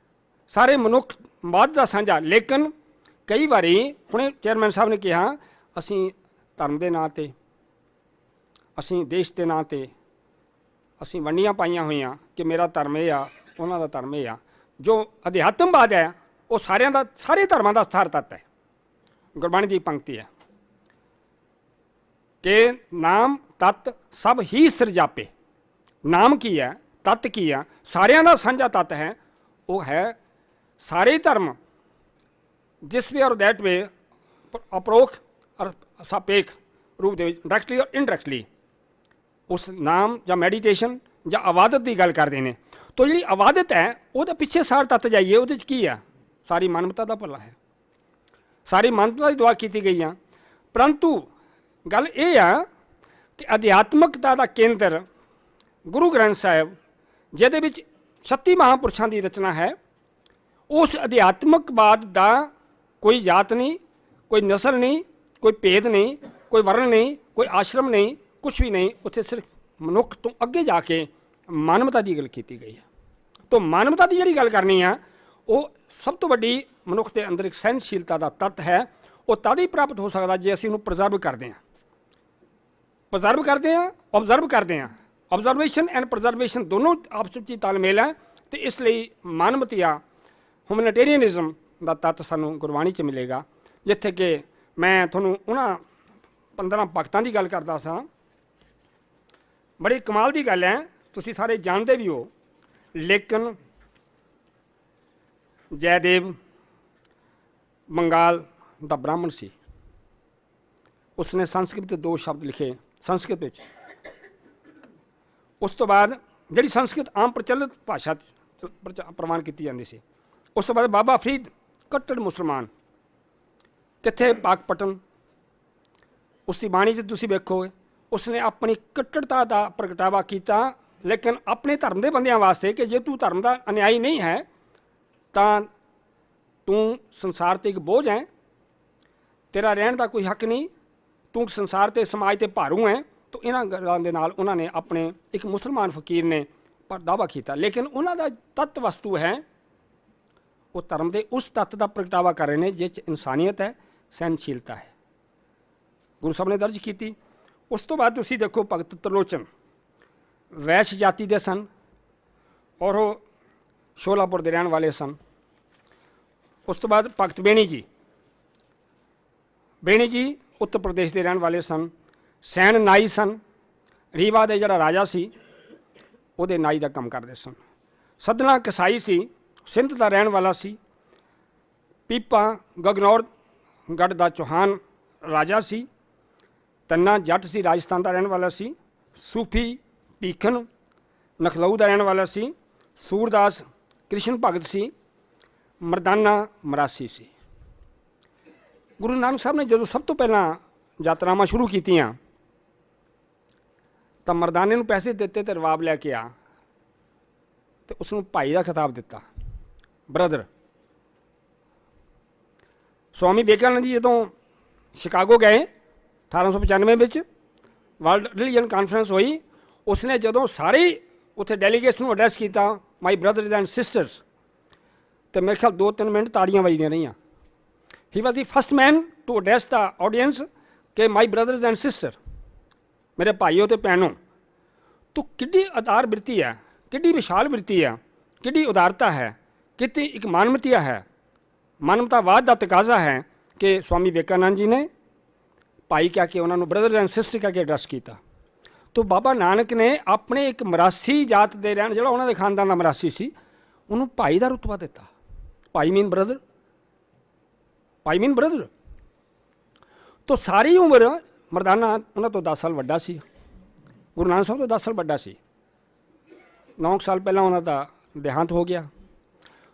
ਸਾਰੇ ਮਨੁੱਖਵਾਦ ਦਾ ਸਾਂਝਾ। ਲੇਕਿਨ ਕਈ ਵਾਰੀ ਹੁਣੇ ਚੇਅਰਮੈਨ ਸਾਹਿਬ ਨੇ ਕਿਹਾ ਅਸੀਂ ਧਰਮ ਦੇ ਨਾਂ 'ਤੇ, ਅਸੀਂ ਦੇਸ਼ ਦੇ ਨਾਂ 'ਤੇ ਅਸੀਂ ਵੰਡੀਆਂ ਪਾਈਆਂ ਹੋਈਆਂ ਕਿ ਮੇਰਾ ਧਰਮ ਇਹ ਆ, ਉਹਨਾਂ ਦਾ ਧਰਮ ਇਹ ਆ। ਜੋ ਅਧਿਆਤਮਵਾਦ ਹੈ ਉਹ ਸਾਰਿਆਂ ਦਾ, ਸਾਰੇ ਧਰਮਾਂ ਦਾ ਸਾਰ ਤੱਤ ਹੈ। ਗੁਰਬਾਣੀ ਦੀ ਪੰਕਤੀ ਹੈ ਕਿ ਨਾਮ ਤੱਤ ਸਭ ਹੀ ਸਿਰਜਾਪੇ। ਨਾਮ ਕੀ ਹੈ, ਤੱਤ ਕੀ ਆ, ਸਾਰਿਆਂ ਦਾ ਸਾਂਝਾ ਤੱਤ ਹੈ। ਉਹ ਹੈ ਸਾਰੇ ਧਰਮ ਜਿਸ ਵੇ ਔਰ ਦੈਟ ਵੇ ਅਪਰੋਖ ਔਰ ਸਾਪੇਖ ਰੂਪ ਦੇ ਵਿੱਚ ਡਾਇਰੈਕਟਲੀ ਔਰ ਇਨਡਾਇਰੈਕਟਲੀ ਉਸ ਨਾਮ ਜਾਂ ਮੈਡੀਟੇਸ਼ਨ ਜਾਂ ਇਬਾਦਤ ਦੀ ਗੱਲ ਕਰਦੇ ਨੇ। ਤੋ ਜਿਹੜੀ ਇਬਾਦਤ ਹੈ ਉਹਦੇ ਪਿੱਛੇ ਸਾਰ ਤੱਤ ਜਾਈਏ, ਉਹਦੇ 'ਚ ਕੀ ਆ? ਸਾਰੀ ਮਾਨਵਤਾ ਦਾ ਭਲਾ ਹੈ, ਸਾਰੀ ਮਾਨਵਤਾ ਦੀ ਦੁਆ ਕੀਤੀ ਗਈ ਆ। ਪਰੰਤੂ ਗੱਲ ਇਹ ਆ ਕਿ ਅਧਿਆਤਮਕਤਾ ਦਾ ਕੇਂਦਰ ਗੁਰੂ ਗ੍ਰੰਥ ਸਾਹਿਬ, ਜਿਹਦੇ ਵਿੱਚ 36 ਮਹਾਂਪੁਰਸ਼ਾਂ ਦੀ ਰਚਨਾ ਹੈ, ਉਸ ਅਧਿਆਤਮਕਵਾਦ ਦਾ ਕੋਈ ਜਾਤ ਨਹੀਂ, ਕੋਈ ਨਸਲ ਨਹੀਂ, ਕੋਈ ਭੇਦ ਨਹੀਂ, ਕੋਈ ਵਰਨ ਨਹੀਂ, ਕੋਈ ਆਸ਼ਰਮ ਨਹੀਂ, ਕੁਛ ਵੀ ਨਹੀਂ। ਉੱਥੇ ਸਿਰਫ ਮਨੁੱਖ ਤੋਂ ਅੱਗੇ ਜਾ ਕੇ ਮਾਨਵਤਾ ਦੀ ਗੱਲ ਕੀਤੀ ਗਈ ਹੈ। ਤਾਂ ਮਾਨਵਤਾ ਦੀ ਜਿਹੜੀ ਗੱਲ ਕਰਨੀ ਆ ਉਹ ਸਭ ਤੋਂ ਵੱਡੀ ਮਨੁੱਖ ਦੇ ਅੰਦਰ ਇੱਕ ਸਹਿਨਸ਼ੀਲਤਾ ਦਾ ਤੱਤ ਹੈ। ਉਹ ਤਦ ਹੀ ਪ੍ਰਾਪਤ ਹੋ ਸਕਦਾ ਜੇ ਅਸੀਂ ਉਹਨੂੰ ਪ੍ਰਜ਼ਰਵ ਕਰਦੇ ਹਾਂ, ਪ੍ਰਜ਼ਰਵ ਕਰਦੇ ਹਾਂ, ਓਬਜ਼ਰਵ ਕਰਦੇ ਹਾਂ। ਆਬਜ਼ਰਵੇਸ਼ਨ ਐਂਡ ਪ੍ਰਜ਼ਰਵੇਸ਼ਨ ਦੋਨੋਂ ਆਪਸ ਵਿੱਚ ਹੀ ਤਾਲਮੇਲ ਹੈ। ਅਤੇ ਇਸ ਲਈ ਮਾਨਵਤੀਆ ਹਿਊਮਨਿਟੇਰੀਅਨਿਜ਼ਮ ਦਾ ਤੱਤ ਸਾਨੂੰ ਗੁਰਬਾਣੀ 'ਚ ਮਿਲੇਗਾ, ਜਿੱਥੇ ਕਿ ਮੈਂ ਤੁਹਾਨੂੰ ਉਹਨਾਂ 15 ਭਗਤਾਂ ਦੀ ਗੱਲ ਕਰਦਾ ਸਾਂ। ਬੜੀ ਕਮਾਲ ਦੀ ਗੱਲ ਹੈ, ਤੁਸੀਂ ਸਾਰੇ ਜਾਣਦੇ ਵੀ ਹੋ। ਲੇਕਿਨ ਜੈਦੇਵ ਬੰਗਾਲ ਦਾ ਬ੍ਰਾਹਮਣ ਸੀ, ਉਸਨੇ ਸੰਸਕ੍ਰਿਤ ਦੇ 2 ਸ਼ਬਦ ਲਿਖੇ ਸੰਸਕ੍ਰਿਤ ਵਿੱਚ। ਉਸ ਤੋਂ ਬਾਅਦ ਜਿਹੜੀ ਸੰਸਕ੍ਰਿਤ ਆਮ ਪ੍ਰਚਲਿਤ ਭਾਸ਼ਾ 'ਚ ਪ੍ਰਵਾਨ ਕੀਤੀ ਜਾਂਦੀ ਸੀ, ਉਸ ਤੋਂ ਬਾਅਦ ਬਾਬਾ ਫਰੀਦ ਕੱਟੜ ਮੁਸਲਮਾਨ, ਕਿੱਥੇ ਪਾਕਪਟਨ, ਉਸ ਦੀ ਬਾਣੀ 'ਚ ਤੁਸੀਂ ਵੇਖੋ ਉਸਨੇ ਆਪਣੀ ਕੱਟੜਤਾ ਦਾ ਪ੍ਰਗਟਾਵਾ ਕੀਤਾ। ਲੇਕਿਨ ਆਪਣੇ ਧਰਮ ਦੇ ਬੰਦਿਆਂ ਵਾਸਤੇ ਕਿ ਜੇ ਤੂੰ ਧਰਮ ਦਾ ਅਨਿਆਈ ਨਹੀਂ ਹੈ ਤਾਂ ਤੂੰ ਸੰਸਾਰ 'ਤੇ ਇੱਕ ਬੋਝ ਹੈ, ਤੇਰਾ ਰਹਿਣ ਦਾ ਕੋਈ ਹੱਕ ਨਹੀਂ, ਤੂੰ ਸੰਸਾਰ 'ਤੇ ਸਮਾਜ 'ਤੇ ਭਾਰੂ ਹੈ। ਤਾਂ ਇਹਨਾਂ ਗੱਲਾਂ ਦੇ ਨਾਲ ਉਹਨਾਂ ਨੇ ਆਪਣੇ ਇੱਕ ਮੁਸਲਮਾਨ ਫਕੀਰ ਨੇ ਪਰ ਦਾਅਵਾ ਕੀਤਾ। ਲੇਕਿਨ ਉਹਨਾਂ ਦਾ ਤੱਤ ਵਸਤੂ ਹੈ, ਉਹ ਧਰਮ ਦੇ ਉਸ ਤੱਤ ਦਾ ਪ੍ਰਗਟਾਵਾ ਕਰ ਰਹੇ ਨੇ ਜਿਸ 'ਚ ਇਨਸਾਨੀਅਤ ਹੈ, ਸਹਿਨਸ਼ੀਲਤਾ ਹੈ। ਗੁਰੂ ਸਾਹਿਬ ਨੇ ਦਰਜ ਕੀਤੀ। ਉਸ ਤੋਂ ਬਾਅਦ ਤੁਸੀਂ ਦੇਖੋ ਭਗਤ ਤਰਲੋਚਨ ਵੈਸ਼ ਜਾਤੀ ਦੇ ਸਨ ਔਰ ਉਹ ਸ਼ੋਲਾਪੁਰ ਦੇ ਰਹਿਣ ਵਾਲੇ ਸਨ। ਉਸ ਤੋਂ ਬਾਅਦ ਭਗਤ ਬੇਣੀ ਜੀ, ਬੇਣੀ ਜੀ ਉੱਤਰ ਪ੍ਰਦੇਸ਼ ਦੇ ਰਹਿਣ ਵਾਲੇ ਸਨ। ਸੈਨ ਨਾਈ ਸਨ, ਰੀਵਾ ਦੇ ਜਿਹੜਾ ਰਾਜਾ ਸੀ ਉਹਦੇ ਨਾਈ ਦਾ ਕੰਮ ਕਰਦੇ ਸਨ। ਸਦਨਾ ਕਸਾਈ ਸੀ, ਸਿੰਧ ਦਾ ਰਹਿਣ ਵਾਲਾ ਸੀ। ਪੀਪਾ ਗਗਨੌਰ ਗੜ੍ਹ ਦਾ ਚੌਹਾਨ ਰਾਜਾ ਸੀ। ਤੰਨਾ ਜੱਟ ਸੀ, ਰਾਜਸਥਾਨ ਦਾ ਰਹਿਣ ਵਾਲਾ ਸੀ। ਸੂਫੀ ਭੀਖਨ ਨਖਲਊ ਦਾ ਰਹਿਣ ਵਾਲਾ ਸੀ। ਸੂਰਦਾਸ ਕ੍ਰਿਸ਼ਨ ਭਗਤ ਸੀ। ਮਰਦਾਨਾ ਮਰਾਸੀ ਸੀ। ਗੁਰੂ ਨਾਨਕ ਸਾਹਿਬ ਨੇ ਜਦੋਂ ਸਭ ਤੋਂ ਪਹਿਲਾਂ ਯਾਤਰਾਵਾਂ ਸ਼ੁਰੂ ਕੀਤੀਆਂ ਤਾਂ ਮਰਦਾਨੇ ਨੂੰ ਪੈਸੇ ਦਿੱਤੇ ਅਤੇ ਰਵਾਬ ਲੈ ਕੇ ਆ ਅਤੇ ਉਸ ਨੂੰ ਭਾਈ ਦਾ ਖਿਤਾਬ ਦਿੱਤਾ, ਬ੍ਰਦਰ। ਸਵਾਮੀ ਵਿਵੇਕਾਨੰਦ ਜੀ ਜਦੋਂ ਸ਼ਿਕਾਗੋ ਗਏ 1895 ਵਿੱਚ ਵਰਲਡ ਰਿਲੀਜਨ ਕਾਨਫਰੰਸ ਹੋਈ, ਉਸਨੇ ਜਦੋਂ ਸਾਰੇ ਉੱਥੇ ਡੈਲੀਗੇਟਸ ਨੂੰ ਐਡਰੈਸ ਕੀਤਾ, ਮਾਈ ਬ੍ਰਦਰਸ ਐਂਡ ਸਿਸਟਰਸ, ਅਤੇ ਮੇਰੇ ਖਿਆਲ 2-3 ਮਿੰਟ ਤਾੜੀਆਂ ਵੱਜਦੀਆਂ ਰਹੀਆਂ। He was the first man to address the audience ਕਿ ਮਾਈ ਬ੍ਰਦਰਸ ਐਂਡ ਸਿਸਟਰ, ਮੇਰੇ ਭਾਈਓ ਅਤੇ ਭੈਣੋਂ। ਤੋ ਕਿੱਡੀ ਉਦਾਰ ਬਿਰਤੀ ਹੈ, ਕਿੱਡੀ ਵਿਸ਼ਾਲ ਬਿਰਤੀ ਹੈ, ਕਿੱਡੀ ਉਦਾਰਤਾ ਹੈ, ਕਿਤੇ ਇੱਕ ਮਾਨਵਤੀਆ ਹੈ, ਮਾਨਵਤਾਵਾਦ ਦਾ ਤਕਾਜ਼ਾ ਹੈ ਕਿ ਸਵਾਮੀ ਵਿਵੇਕਾਨੰਦ ਜੀ ਨੇ ਭਾਈ ਕਹਿ ਕੇ ਉਹਨਾਂ ਨੂੰ ਬ੍ਰਦਰ ਐਂਡ ਸਿਸਟਰ ਕਹਿ ਕੇ ਐਡਰੈਸ ਕੀਤਾ। ਤੋ ਬਾਬਾ ਨਾਨਕ ਨੇ ਆਪਣੇ ਇੱਕ ਮਰਾਸੀ ਜਾਤ ਦੇ ਰਹਿਣ, ਜਿਹੜਾ ਉਹਨਾਂ ਦੇ ਖਾਨਦਾਨ ਦਾ ਮਰਾਸੀ ਸੀ, ਉਹਨੂੰ ਭਾਈ ਦਾ ਰੁਤਬਾ ਦਿੱਤਾ। ਭਾਈ ਮੀਨ ਬ੍ਰਦਰ, ਭਾਈ ਮੀਨ ਬ੍ਰਦਰ। ਤੋ ਸਾਰੀ ਉਮਰ ਮਰਦਾਨਾ ਉਹਨਾਂ ਤੋਂ 10 ਸਾਲ ਵੱਡਾ ਸੀ, ਗੁਰੂ ਨਾਨਕ ਸਾਹਿਬ ਤੋਂ 10 ਸਾਲ ਵੱਡਾ ਸੀ। 9 ਸਾਲ ਪਹਿਲਾਂ ਉਹਨਾਂ ਦਾ ਦੇਹਾਂਤ ਹੋ ਗਿਆ।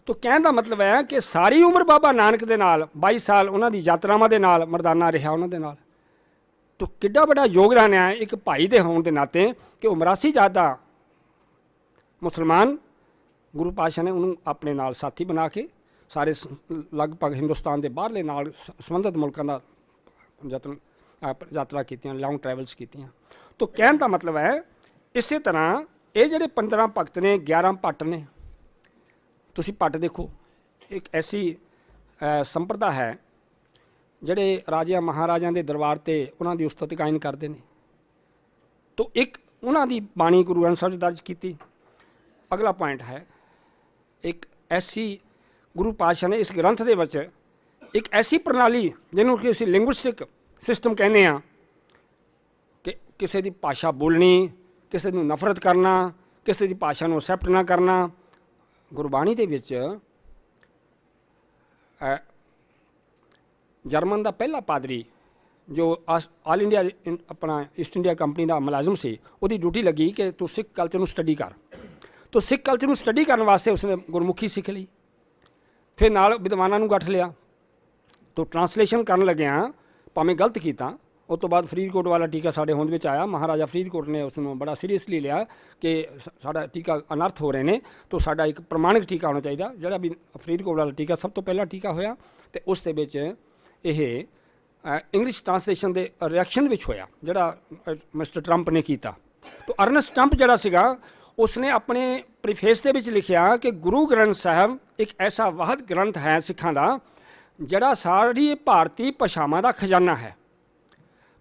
ਤੋ ਕਹਿਣ ਦਾ ਮਤਲਬ ਹੈ ਕਿ ਸਾਰੀ ਉਮਰ ਬਾਬਾ ਨਾਨਕ ਦੇ ਨਾਲ 22 ਸਾਲ ਉਹਨਾਂ ਦੀ ਯਾਤਰਾਵਾਂ ਦੇ ਨਾਲ ਮਰਦਾਨਾ ਰਿਹਾ ਉਹਨਾਂ ਦੇ ਨਾਲ। ਤੋ ਕਿੱਡਾ ਵੱਡਾ ਯੋਗਦਾਨ ਹੈ ਇੱਕ ਭਾਈ ਦੇ ਹੋਣ ਦੇ ਨਾਤੇ ਕਿ ਉਹ ਮਰਾਸੀ ਜਾਤ ਦਾ ਮੁਸਲਮਾਨ, ਗੁਰੂ ਪਾਤਸ਼ਾਹ ਨੇ ਉਹਨੂੰ ਆਪਣੇ ਨਾਲ ਸਾਥੀ ਬਣਾ ਕੇ ਸਾਰੇ ਲਗਭਗ ਹਿੰਦੁਸਤਾਨ ਦੇ ਬਾਹਰਲੇ ਨਾਲ ਸੰਬੰਧਿਤ ਮੁਲਕਾਂ ਦਾ ਯਾਤਰਾ ਕੀਤੀਆਂ, ਲੌਂਗ ਟਰੈਵਲਸ ਕੀਤੀਆਂ। तो कहने का मतलब है इस तरह ये ਜਿਹੜੇ 15 भगत ने 11 भट्ट ने, तुसी भट्ट देखो, एक ऐसी संप्रदा है ਜਿਹੜੇ ਰਾਜਿਆਂ ਮਹਾਰਾਜਾਂ ਦੇ ਦਰਬਾਰ ਤੇ ਉਹਨਾਂ ਦੀ ਉਸਤਤ ਗਾਇਨ ਕਰਦੇ ਨੇ। तो एक ਉਹਨਾਂ ਦੀ ਬਾਣੀ ਗੁਰੂ ਗ੍ਰੰਥ ਸਾਹਿਬ 'ਚ ਦਰਜ ਕੀਤੀ। ਅਗਲਾ ਪੁਆਇੰਟ ਹੈ ਇੱਕ ਐਸੀ ਗੁਰੂ ਪਾਤਸ਼ਾਹ ਨੇ ਇਸ ਗ੍ਰੰਥ ਦੇ ਵਿੱਚ ਇੱਕ ਐਸੀ ਪ੍ਰਣਾਲੀ ਜਿਹਨੂੰ ਕਿ ਅਸੀਂ ਲਿੰਗੁਇਸਟਿਕ ਸਿਸਟਮ ਕਹਿੰਦੇ ਹਾਂ ਕਿ ਕਿਸੇ ਦੀ ਭਾਸ਼ਾ ਬੋਲਣੀ, ਕਿਸੇ ਨੂੰ ਨਫ਼ਰਤ ਕਰਨਾ, ਕਿਸੇ ਦੀ ਭਾਸ਼ਾ ਨੂੰ ਅਸੈਪਟ ਨਾ ਕਰਨਾ। ਗੁਰਬਾਣੀ ਦੇ ਵਿੱਚ ਜਰਮਨ ਦਾ ਪਹਿਲਾ ਪਾਦਰੀ जो आल इंडिया अपना ईस्ट इंडिया कंपनी का मुलाजम से उसकी ड्यूटी लगी कि तू सिख कल्चर स्टडी कर। तो सिख कल्चर स्टडी करने वास्ते उसने गुरमुखी सीख ली, फिर नाल विद्वानां नूं गठ लिया। तो ट्रांसलेशन करन लग्या भावें गलत किया, उस तो बाद फरीदकोट वाला टीका साडे होंद विच आया। महाराजा फरीदकोट ने उसनूं बड़ा सीरीयसली लिया कि साडा टीका अनर्थ हो रहे हैं, तो साडा एक प्रमाणिक टीका होना चाहिए। जिहड़ा भी फरीदकोट वाला टीका सब तो पहला टीका होया ते उस दे विच इह इंग्लिश ट्रांसलेशन के रिएक्शन विच होया जिहड़ा मिस्टर ट्रंप ने किया। तो अर्नस्ट ट्रंप जिहड़ा सीगा उसने अपने प्रीफेस दे विच लिखिया कि गुरु ग्रंथ साहब एक ऐसा वाहद ग्रंथ है सिखां दा जिहड़ा सारी भारतीय भाषावां दा खजाना है।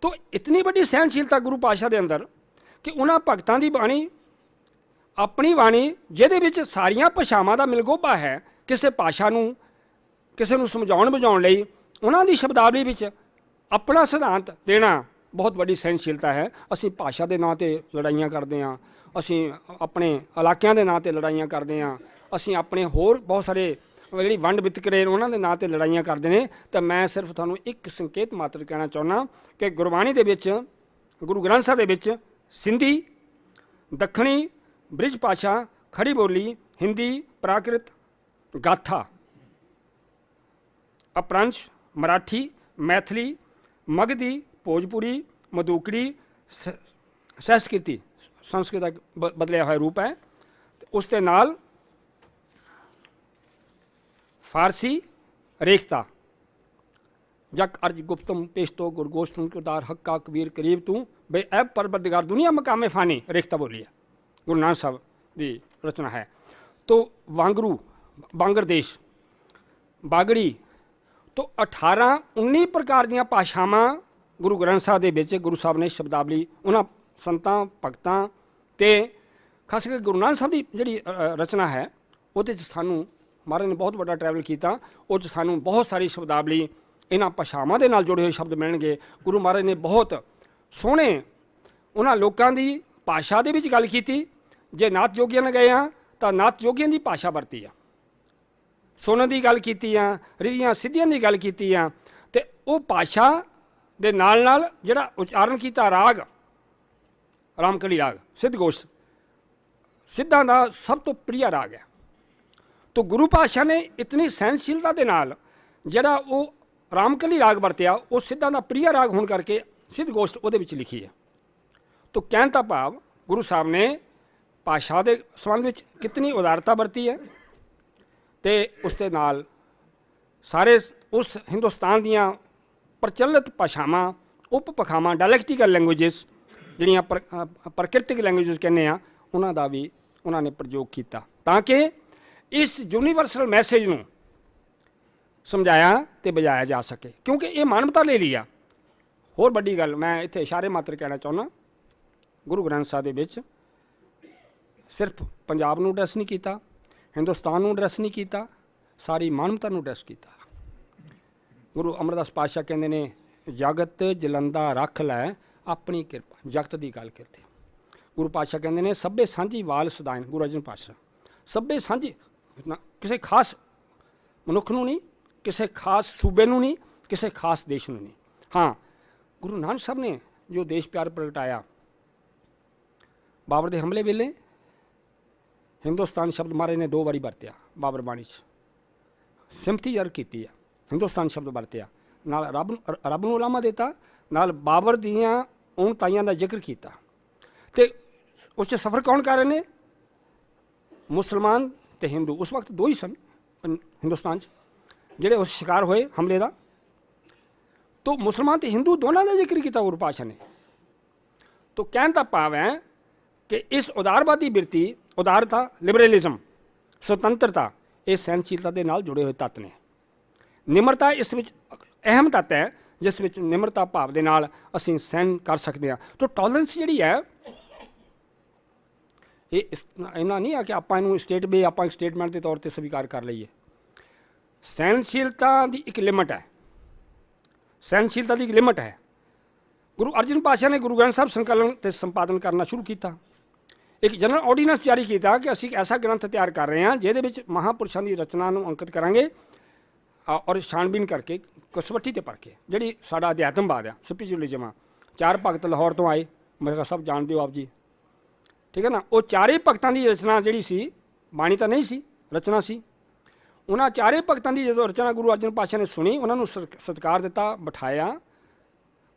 तो इतनी वड्डी सहनशीलता गुरु पातशाह दे अंदर कि उन्हां भगतां दी बाणी अपनी बाणी जिहदे विच सारियां भाषावां दा मिलगोभा है, किसी भाषा नूं किसी नूं समझाउण बुझाउण लई उन्हां दी शब्दावली विच अपना सिद्धांत देना बहुत बड़ी सहनशीलता है। असी भाषा के नाँ पर लड़ाइयाँ करते हैं, असी अपने इलाकों के नाँ पर लड़ाइयाँ करते हैं, असी अपने होर बहुत सारे जी वंड वितकरे उन्होंने नाँ पर लड़ाइयाँ करते हैं। तो मैं सिर्फ थानू एक संकेत मात्र कहना चाहना कि गुरबाणी के विच गुरु ग्रंथ साहब के विच सिंधी, दखणी, ब्रिज भाषा, खड़ी बोली, हिंदी, प्राकृत, गाथा, अपभ्रंश, मराठी, मैथिली, मगधी, भोजपुरी, मधुकड़ी, संस्कृति संस्कृत का बदलिया हुआ रूप है। उसके नाल फारसी, रेखता, जक अर्ज गुप्तम पेशतो गुरगोश्तम किरदार हक्का कबीर करीब तू बे ऐब परबरदिगार दुनिया मकामे फानी, रेखता बोली है गुरु नानक साहब की रचना है। तो वांगरू, बांगर देश, बागड़ी, तो 18-19 प्रकार दी भाषावां गुरु ग्रंथ साहब दे विच गुरु साहब ने शब्दावली उन्हां संतां भगतां ते खास करके गुरु नानक साहब की जिहड़ी रचना है उहदे च सानूं महाराज ने बहुत बड़ा ट्रैवल किया। उस सानूं बहुत सारी शब्दावली इन्हां भाषावां दे नाल जुड़े हुए शब्द मिलणगे। गुरु महाराज ने बहुत सोहणे उन्हां लोकां दी भाषा दे विच गल कीती। जे नाथ जोगियां ने गए हाँ तां नाथ जोगियां दी भाषा वरती आ, सुनन की गल की, रिधियां सिद्धियां की गल की, तो वह भाषा के नाल नाल जिहड़ा उच्चारण किया राग रामकली राग सिद्धगोश सिद्धां का सब तो प्रिय राग है। तो गुरु पातशाह ने इतनी सहनशीलता के नाल जिहड़ा वो रामकली राग वरतिया वो सिद्धां का प्रिय राग होने करके सिद्धगोष्ठ उहदे विच लिखी है। तो कहण दा भाव गुरु साहब ने भाषा के संबंध में कितनी उदारता वरती है तो उसके नाल सारे उस हिंदुस्तान दियाँ प्रचलित भाषावां उप भाषावां डायलैक्टिकल लैंग्वेजिस जिहड़ियां प्रकृतिक लैंग्वेजिस कहने आ उन्हां दा भी उन्होंने प्रयोग किया ताकि इस यूनीवर्सल मैसेज नूं समझाया तो बजाया जा सके। क्योंकि ये मानवता ले लिया। होर वड्डी गल मैं इत्थे इशारे मात्र कहना चाहुंदा, गुरु ग्रंथ साहब दे विच सिर्फ पंजाब नूं एड्रैस नहीं किया, हिंदुस्तान नूं एड्रैस नहीं किया, सारी मानवता नूं एड्रैस किया। गुरु अमरदास पातशाह कहंदे ने जगत जलंदा रख लै अपनी किरपा, जगत की गल करते। गुरु पातशाह कहंदे ने सभे सांझी वाल सदाइन, गुरु अर्जन पातशाह सभे सांझी, किसी खास मनुख नूं नहीं, किसी खास सूबे नूं नहीं, किसी खास देश नूं नहीं। हाँ, गुरु नानक साहब ने जो देश प्यार प्रगटाया बाबर के हमले वेले हिंदुस्तान शब्द महाराज ने 2 बारी वरत्या बाबर बाणी सिमथी अर्ज की है, हिंदुस्तान शब्द वरत्या नाल रब नूं उलामा देता, नाल बाबर दियाँ उनताइयां का जिक्र किया। तो उस सफ़र कौन कर रहे हैं? मुसलमान तो हिंदू। उस वक्त 2 ही सन हिंदुस्तान जिहड़े उस शिकार होए हमले का। तो मुसलमान तो हिंदू दोनों का जिक्र किया गुरु पातशाह ने। तो तो कहने का भाव है कि इस उदारवादी बिरती, उदारता, लिबरलिज्म, स्वतंत्रता, ये सहनशीलता के नाल जुड़े हुए तत्व ने। निम्रता इस विच अहम तत्व है जिस विच निम्रता भाव के नाल असीं सहन कर सकते हैं। तो टॉलरेंस जिहड़ी है ये इन्ना नहीं है कि आप इनू स्टेट बे आप स्टेटमेंट के तौर पर स्वीकार कर लीए। सहनशीलता की एक लिमिट है, सहनशीलता की एक लिमिट है। गुरु अर्जन पातशाह ने गुरु ग्रंथ साहब संकलन ते संपादन करना शुरू किया, एक जनरल ऑर्डीनेंस जारी किया कि असीं एक ऐसा ग्रंथ तैयार कर रहे हैं जिहदे विच महापुरुषों की रचना नूं अंकित करांगे और छानबीन करके कसवट्टी ते पढ़ के जिहड़ी साडा अध्यात्मवाद है, स्पिरिचुअलिज्म आ। 4 भगत लाहौर तो आए, मेरे सब जानते हो आप जी, ठीक है ना। वो 4 भगतों की रचना जिहड़ी सी, बाणी तो नहीं सी, रचना सी। उन्होंने 4 भगतों की जो रचना गुरु अर्जन पातशाह ने सुनी, उन्होंने सत्कार दिता, बिठाया,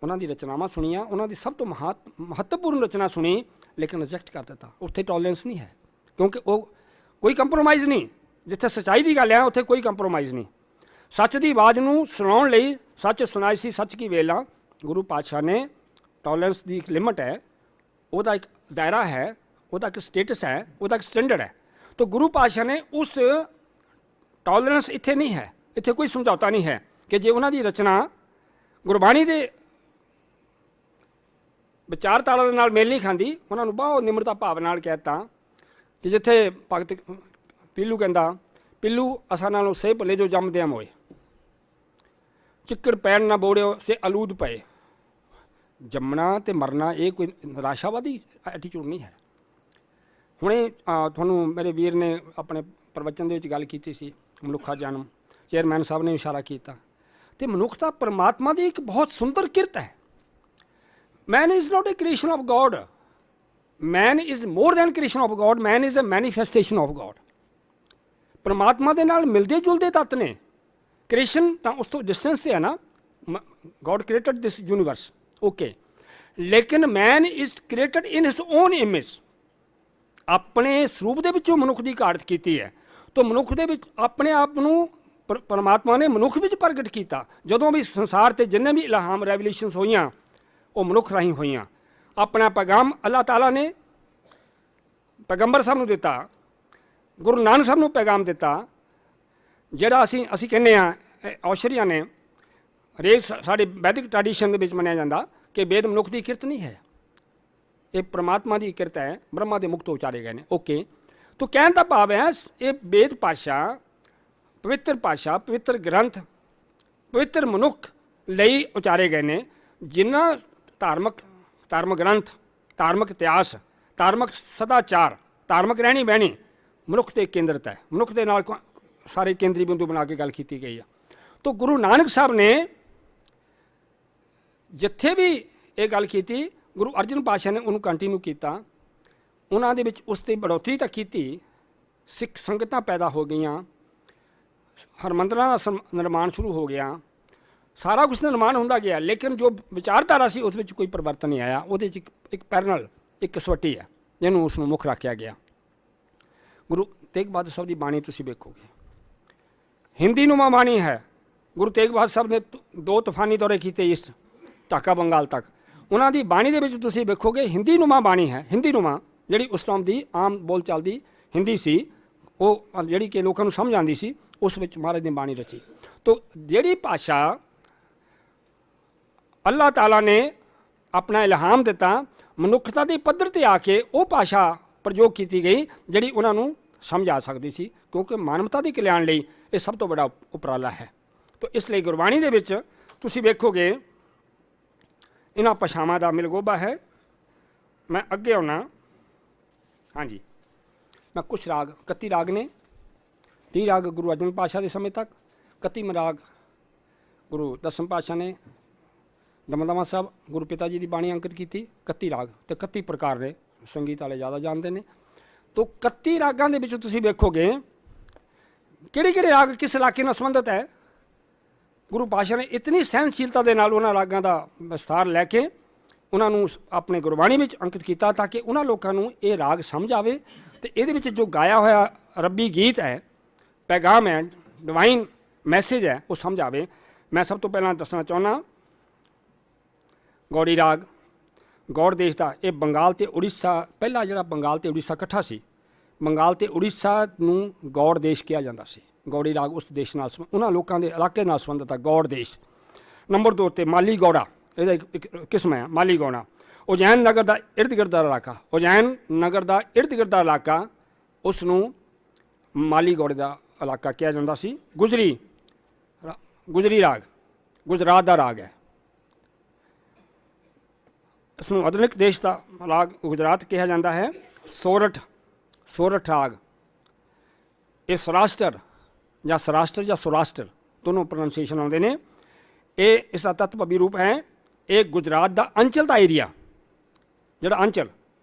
उन्होंने रचनावां सुनिया, उन्होंने सब तो महत्वपूर्ण रचना सुनी, लेकिन रिजैक्ट कर दिता। उत्थे टॉलरेंस नहीं है, क्योंकि वो कोई कंप्रोमाइज़ नहीं। जिथे सच्चाई की गल है उत्थे कोई कंप्रोमाइज़ नहीं। सच की आवाज़ नूं सुनाउण लई, सच सुनाई सी सच की वेला, गुरु पातशाह ने टॉलरेंस की एक लिमिट है, उसका एक दायरा है, उसका एक स्टेटस है, उसका एक स्टैंडर्ड है। तो गुरु पातशाह ने उस टॉलरेंस इत्थे नहीं है, इत्थे कोई समझौता नहीं है कि जे उन्हों की रचना गुरबाणी के विचारधारा के नाल मेल नहीं खाती, उन्होंने बहुत निम्रता भाव नाल कहता कि जिथे भगत पीलू कहता, पीलू असां नालों से भले जो जमदियां मोए, चिक्कड़ पैण ना बोड़ियो से अलूद पए। जमना तो मरना ये कोई निराशावादी एटीट्यूड नहीं है। हुणे तुहानूं मेरे वीर ने अपने प्रवचन दे विच गल कीती सी मनुखा जन्म, चेयरमैन साहब ने इशारा किया, तो मनुखता परमात्मा की एक बहुत सुंदर किरत है। Man is not a creation of God, man is more than creation of God, man is a manifestation of God. परमात्मा के नाल मिलते जुलते तत्व ने। क्रिएशन तो उस तो डिस्टेंस से है ना, God created this universe, okay, लेकिन man is created in his own image. अपने स्वरूप के विचों मनुख की घाट की है, तो मनुख के अपने आप नूं परमात्मा ने मनुख विच प्रगट किया। जदों भी संसार से जिन्हें भी इलाहाम रेवल्यूशनस होईयां वो मनुख राही होईयां। अपना पैगाम अल्लाह ताला ने पैगंबर साहब नूं दिता, गुरु नानक साहब नूं पैगाम दिता, जिहड़ा असीं कहने औषधियां ने रेज साडे वैदिक ट्रैडिशन दे विच मन्निया जांदा कि वेद मनुख की किरत नहीं है, ये परमात्मा की किरत है, ब्रह्मा के मुख तो उचारे गए हैं, ओके। तो कहने का भाव है ये वेद भाषा, पवित्र भाषा, पवित्र ग्रंथ, पवित्र मनुख लई उचारे गए हैं। जिन्ना धार्मिक ग्रंथ, धार्मिक इतिहास, धार्मिक सदाचार, धार्मिक रहनी बहनी मनुख के केंद्रित है, मनुख के नाल सारे केंद्री बिंदु बना के गल की गई है। तो गुरु नानक साहब ने जिथे भी ये गल की, गुरु अर्जन पातशाह ने उन्होंने कंटिन्यू किया, उन्होंने उसकी बढ़ोतरी तक की। सिख संगतां पैदा हो गई, हरमंदिरां का निर्माण शुरू हो गया, सारा कुछ निर्माण होंदा गया, लेकिन जो विचारधारा सी उस कोई परिवर्तन नहीं आया। वो एक पैरल, एक कसवट्टी है जिन्होंने उसनूं मुख रखा गया। गुरु तेग बहादुर साहब की बाणी तुसीं वेखोगे, हिंदी नुमा बाणी है। गुरु तेग बहादुर साहब ने 2 तूफानी दौरे किए ईस्ट ढाका बंगाल तक। उन्होंने बाणी के विच तुसीं वेखोगे हिंदी नुमा बाणी है, हिंदी नुमा जिहड़ी उस टाइम की आम बोल चालती हिंदी सी, वो जिहड़ी कि लोगों को समझ आती सी, उस विच महाराज ने बाणी रची। तो जिहड़ी भाषा अल्लाह ताला ने अपना इल्हाम दिता, मनुखता के पद्धर ते आके वो भाषा प्रयोग की गई जिहड़ी उन्होंने समझ आ सकती सी, क्योंकि मानवता के कल्याण लई ये सब तो बड़ा उपराला है। तो इसलिए गुरबाणी दे विच तुसीं वेखोगे इन्हां भाषावां दा मिलगोबा है। मैं अगे आउणा, हाँ जी, मैं कुछ राग 31 राग ने, 30 राग गुरु अर्जन पातशाह के समय तक, 31 राग गुरु दसम पातशाह ने दमदमा साहब गुरु पिता जी की बाणी अंकित की। 31 राग तो 31 प्रकार के संगीत वाले ज़्यादा जानते हैं। तो 31 रागां दे विच तुसीं वेखोगे किहड़े राग किस इलाके नाल संबंधित है। गुरु पातशाह ने इतनी सहनशीलता के नाल उन्हां रागां दा विस्तार लैके उन्होंने अपने गुरबाणी में अंकित किया, ताकि उन्होंने लोगों को ये राग समझ आए। तो ये जो गाया होया रब्बी गीत है, पैगाम है, डिवाइन मैसेज है, वो समझ आए। मैं सब तो पहला दसना चाहना गौड़ी राग, ਗੌੜ ਦੇਸ਼ ਦਾ ਇਹ ਬੰਗਾਲ ਤੇ ਉੜੀਸਾ, ਪਹਿਲਾਂ ਜਿਹੜਾ ਬੰਗਾਲ ਤੇ ਉੜੀਸਾ ਇਕੱਠਾ ਸੀ, ਬੰਗਾਲ ਤੇ ਉੜੀਸਾ ਨੂੰ ਗੌੜ ਦੇਸ਼ ਕਿਹਾ ਜਾਂਦਾ ਸੀ। ਗੌੜੀ ਰਾਗ ਉਸ ਦੇਸ਼ ਨਾਲ ਉਹਨਾਂ ਲੋਕਾਂ ਦੇ ਇਲਾਕੇ ਨਾਲ ਸੰਬੰਧਿਤ ਹੈ ਗੌੜ ਦੇਸ਼। ਨੰਬਰ 2 ਤੇ ਮਾਲੀ ਗੌੜਾ, ਇਹਦਾ ਇੱਕ ਕਿਸਮ ਹੈ ਮਾਲੀ ਗੌੜਾ। ਉਜੈਨ ਨਗਰ ਦਾ ਇਰਦ ਗਿਰਦ ਦਾ ਇਲਾਕਾ, ਉਜੈਨ ਨਗਰ ਦਾ ਇਰਦ ਗਿਰਦ ਦਾ ਇਲਾਕਾ, ਉਸ ਨੂੰ ਮਾਲੀ ਗੌੜੇ ਦਾ ਇਲਾਕਾ ਕਿਹਾ ਜਾਂਦਾ ਸੀ। ਗੁਜਰੀ ਰਾਗ ਗੁਜਰਾਤ ਦਾ ਰਾਗ ਹੈ। ਇਸ ਨੂੰ ਆਧੁਨਿਕ ਦੇਸ਼ ਦਾ ਰਾਗ ਗੁਜਰਾਤ ਕਿਹਾ ਜਾਂਦਾ ਹੈ। ਸੋਰਠ ਰਾਗ, ਇਹ ਸੌਰਾਸ਼ਟਰ ਜਾਂ ਸੌਰਾਸ਼ਟਰ ਦੋਨੋਂ ਪ੍ਰੋਨਾਂਸੀਏਸ਼ਨ ਆਉਂਦੇ ਨੇ। ਇਹ ਇਸ ਦਾ ਤਤਭਵੀ ਰੂਪ ਹੈ। ਇਹ ਗੁਜਰਾਤ ਦਾ ਅੰਚਲ ਦਾ ਏਰੀਆ, ਜਿਹੜਾ ਅੰਚਲ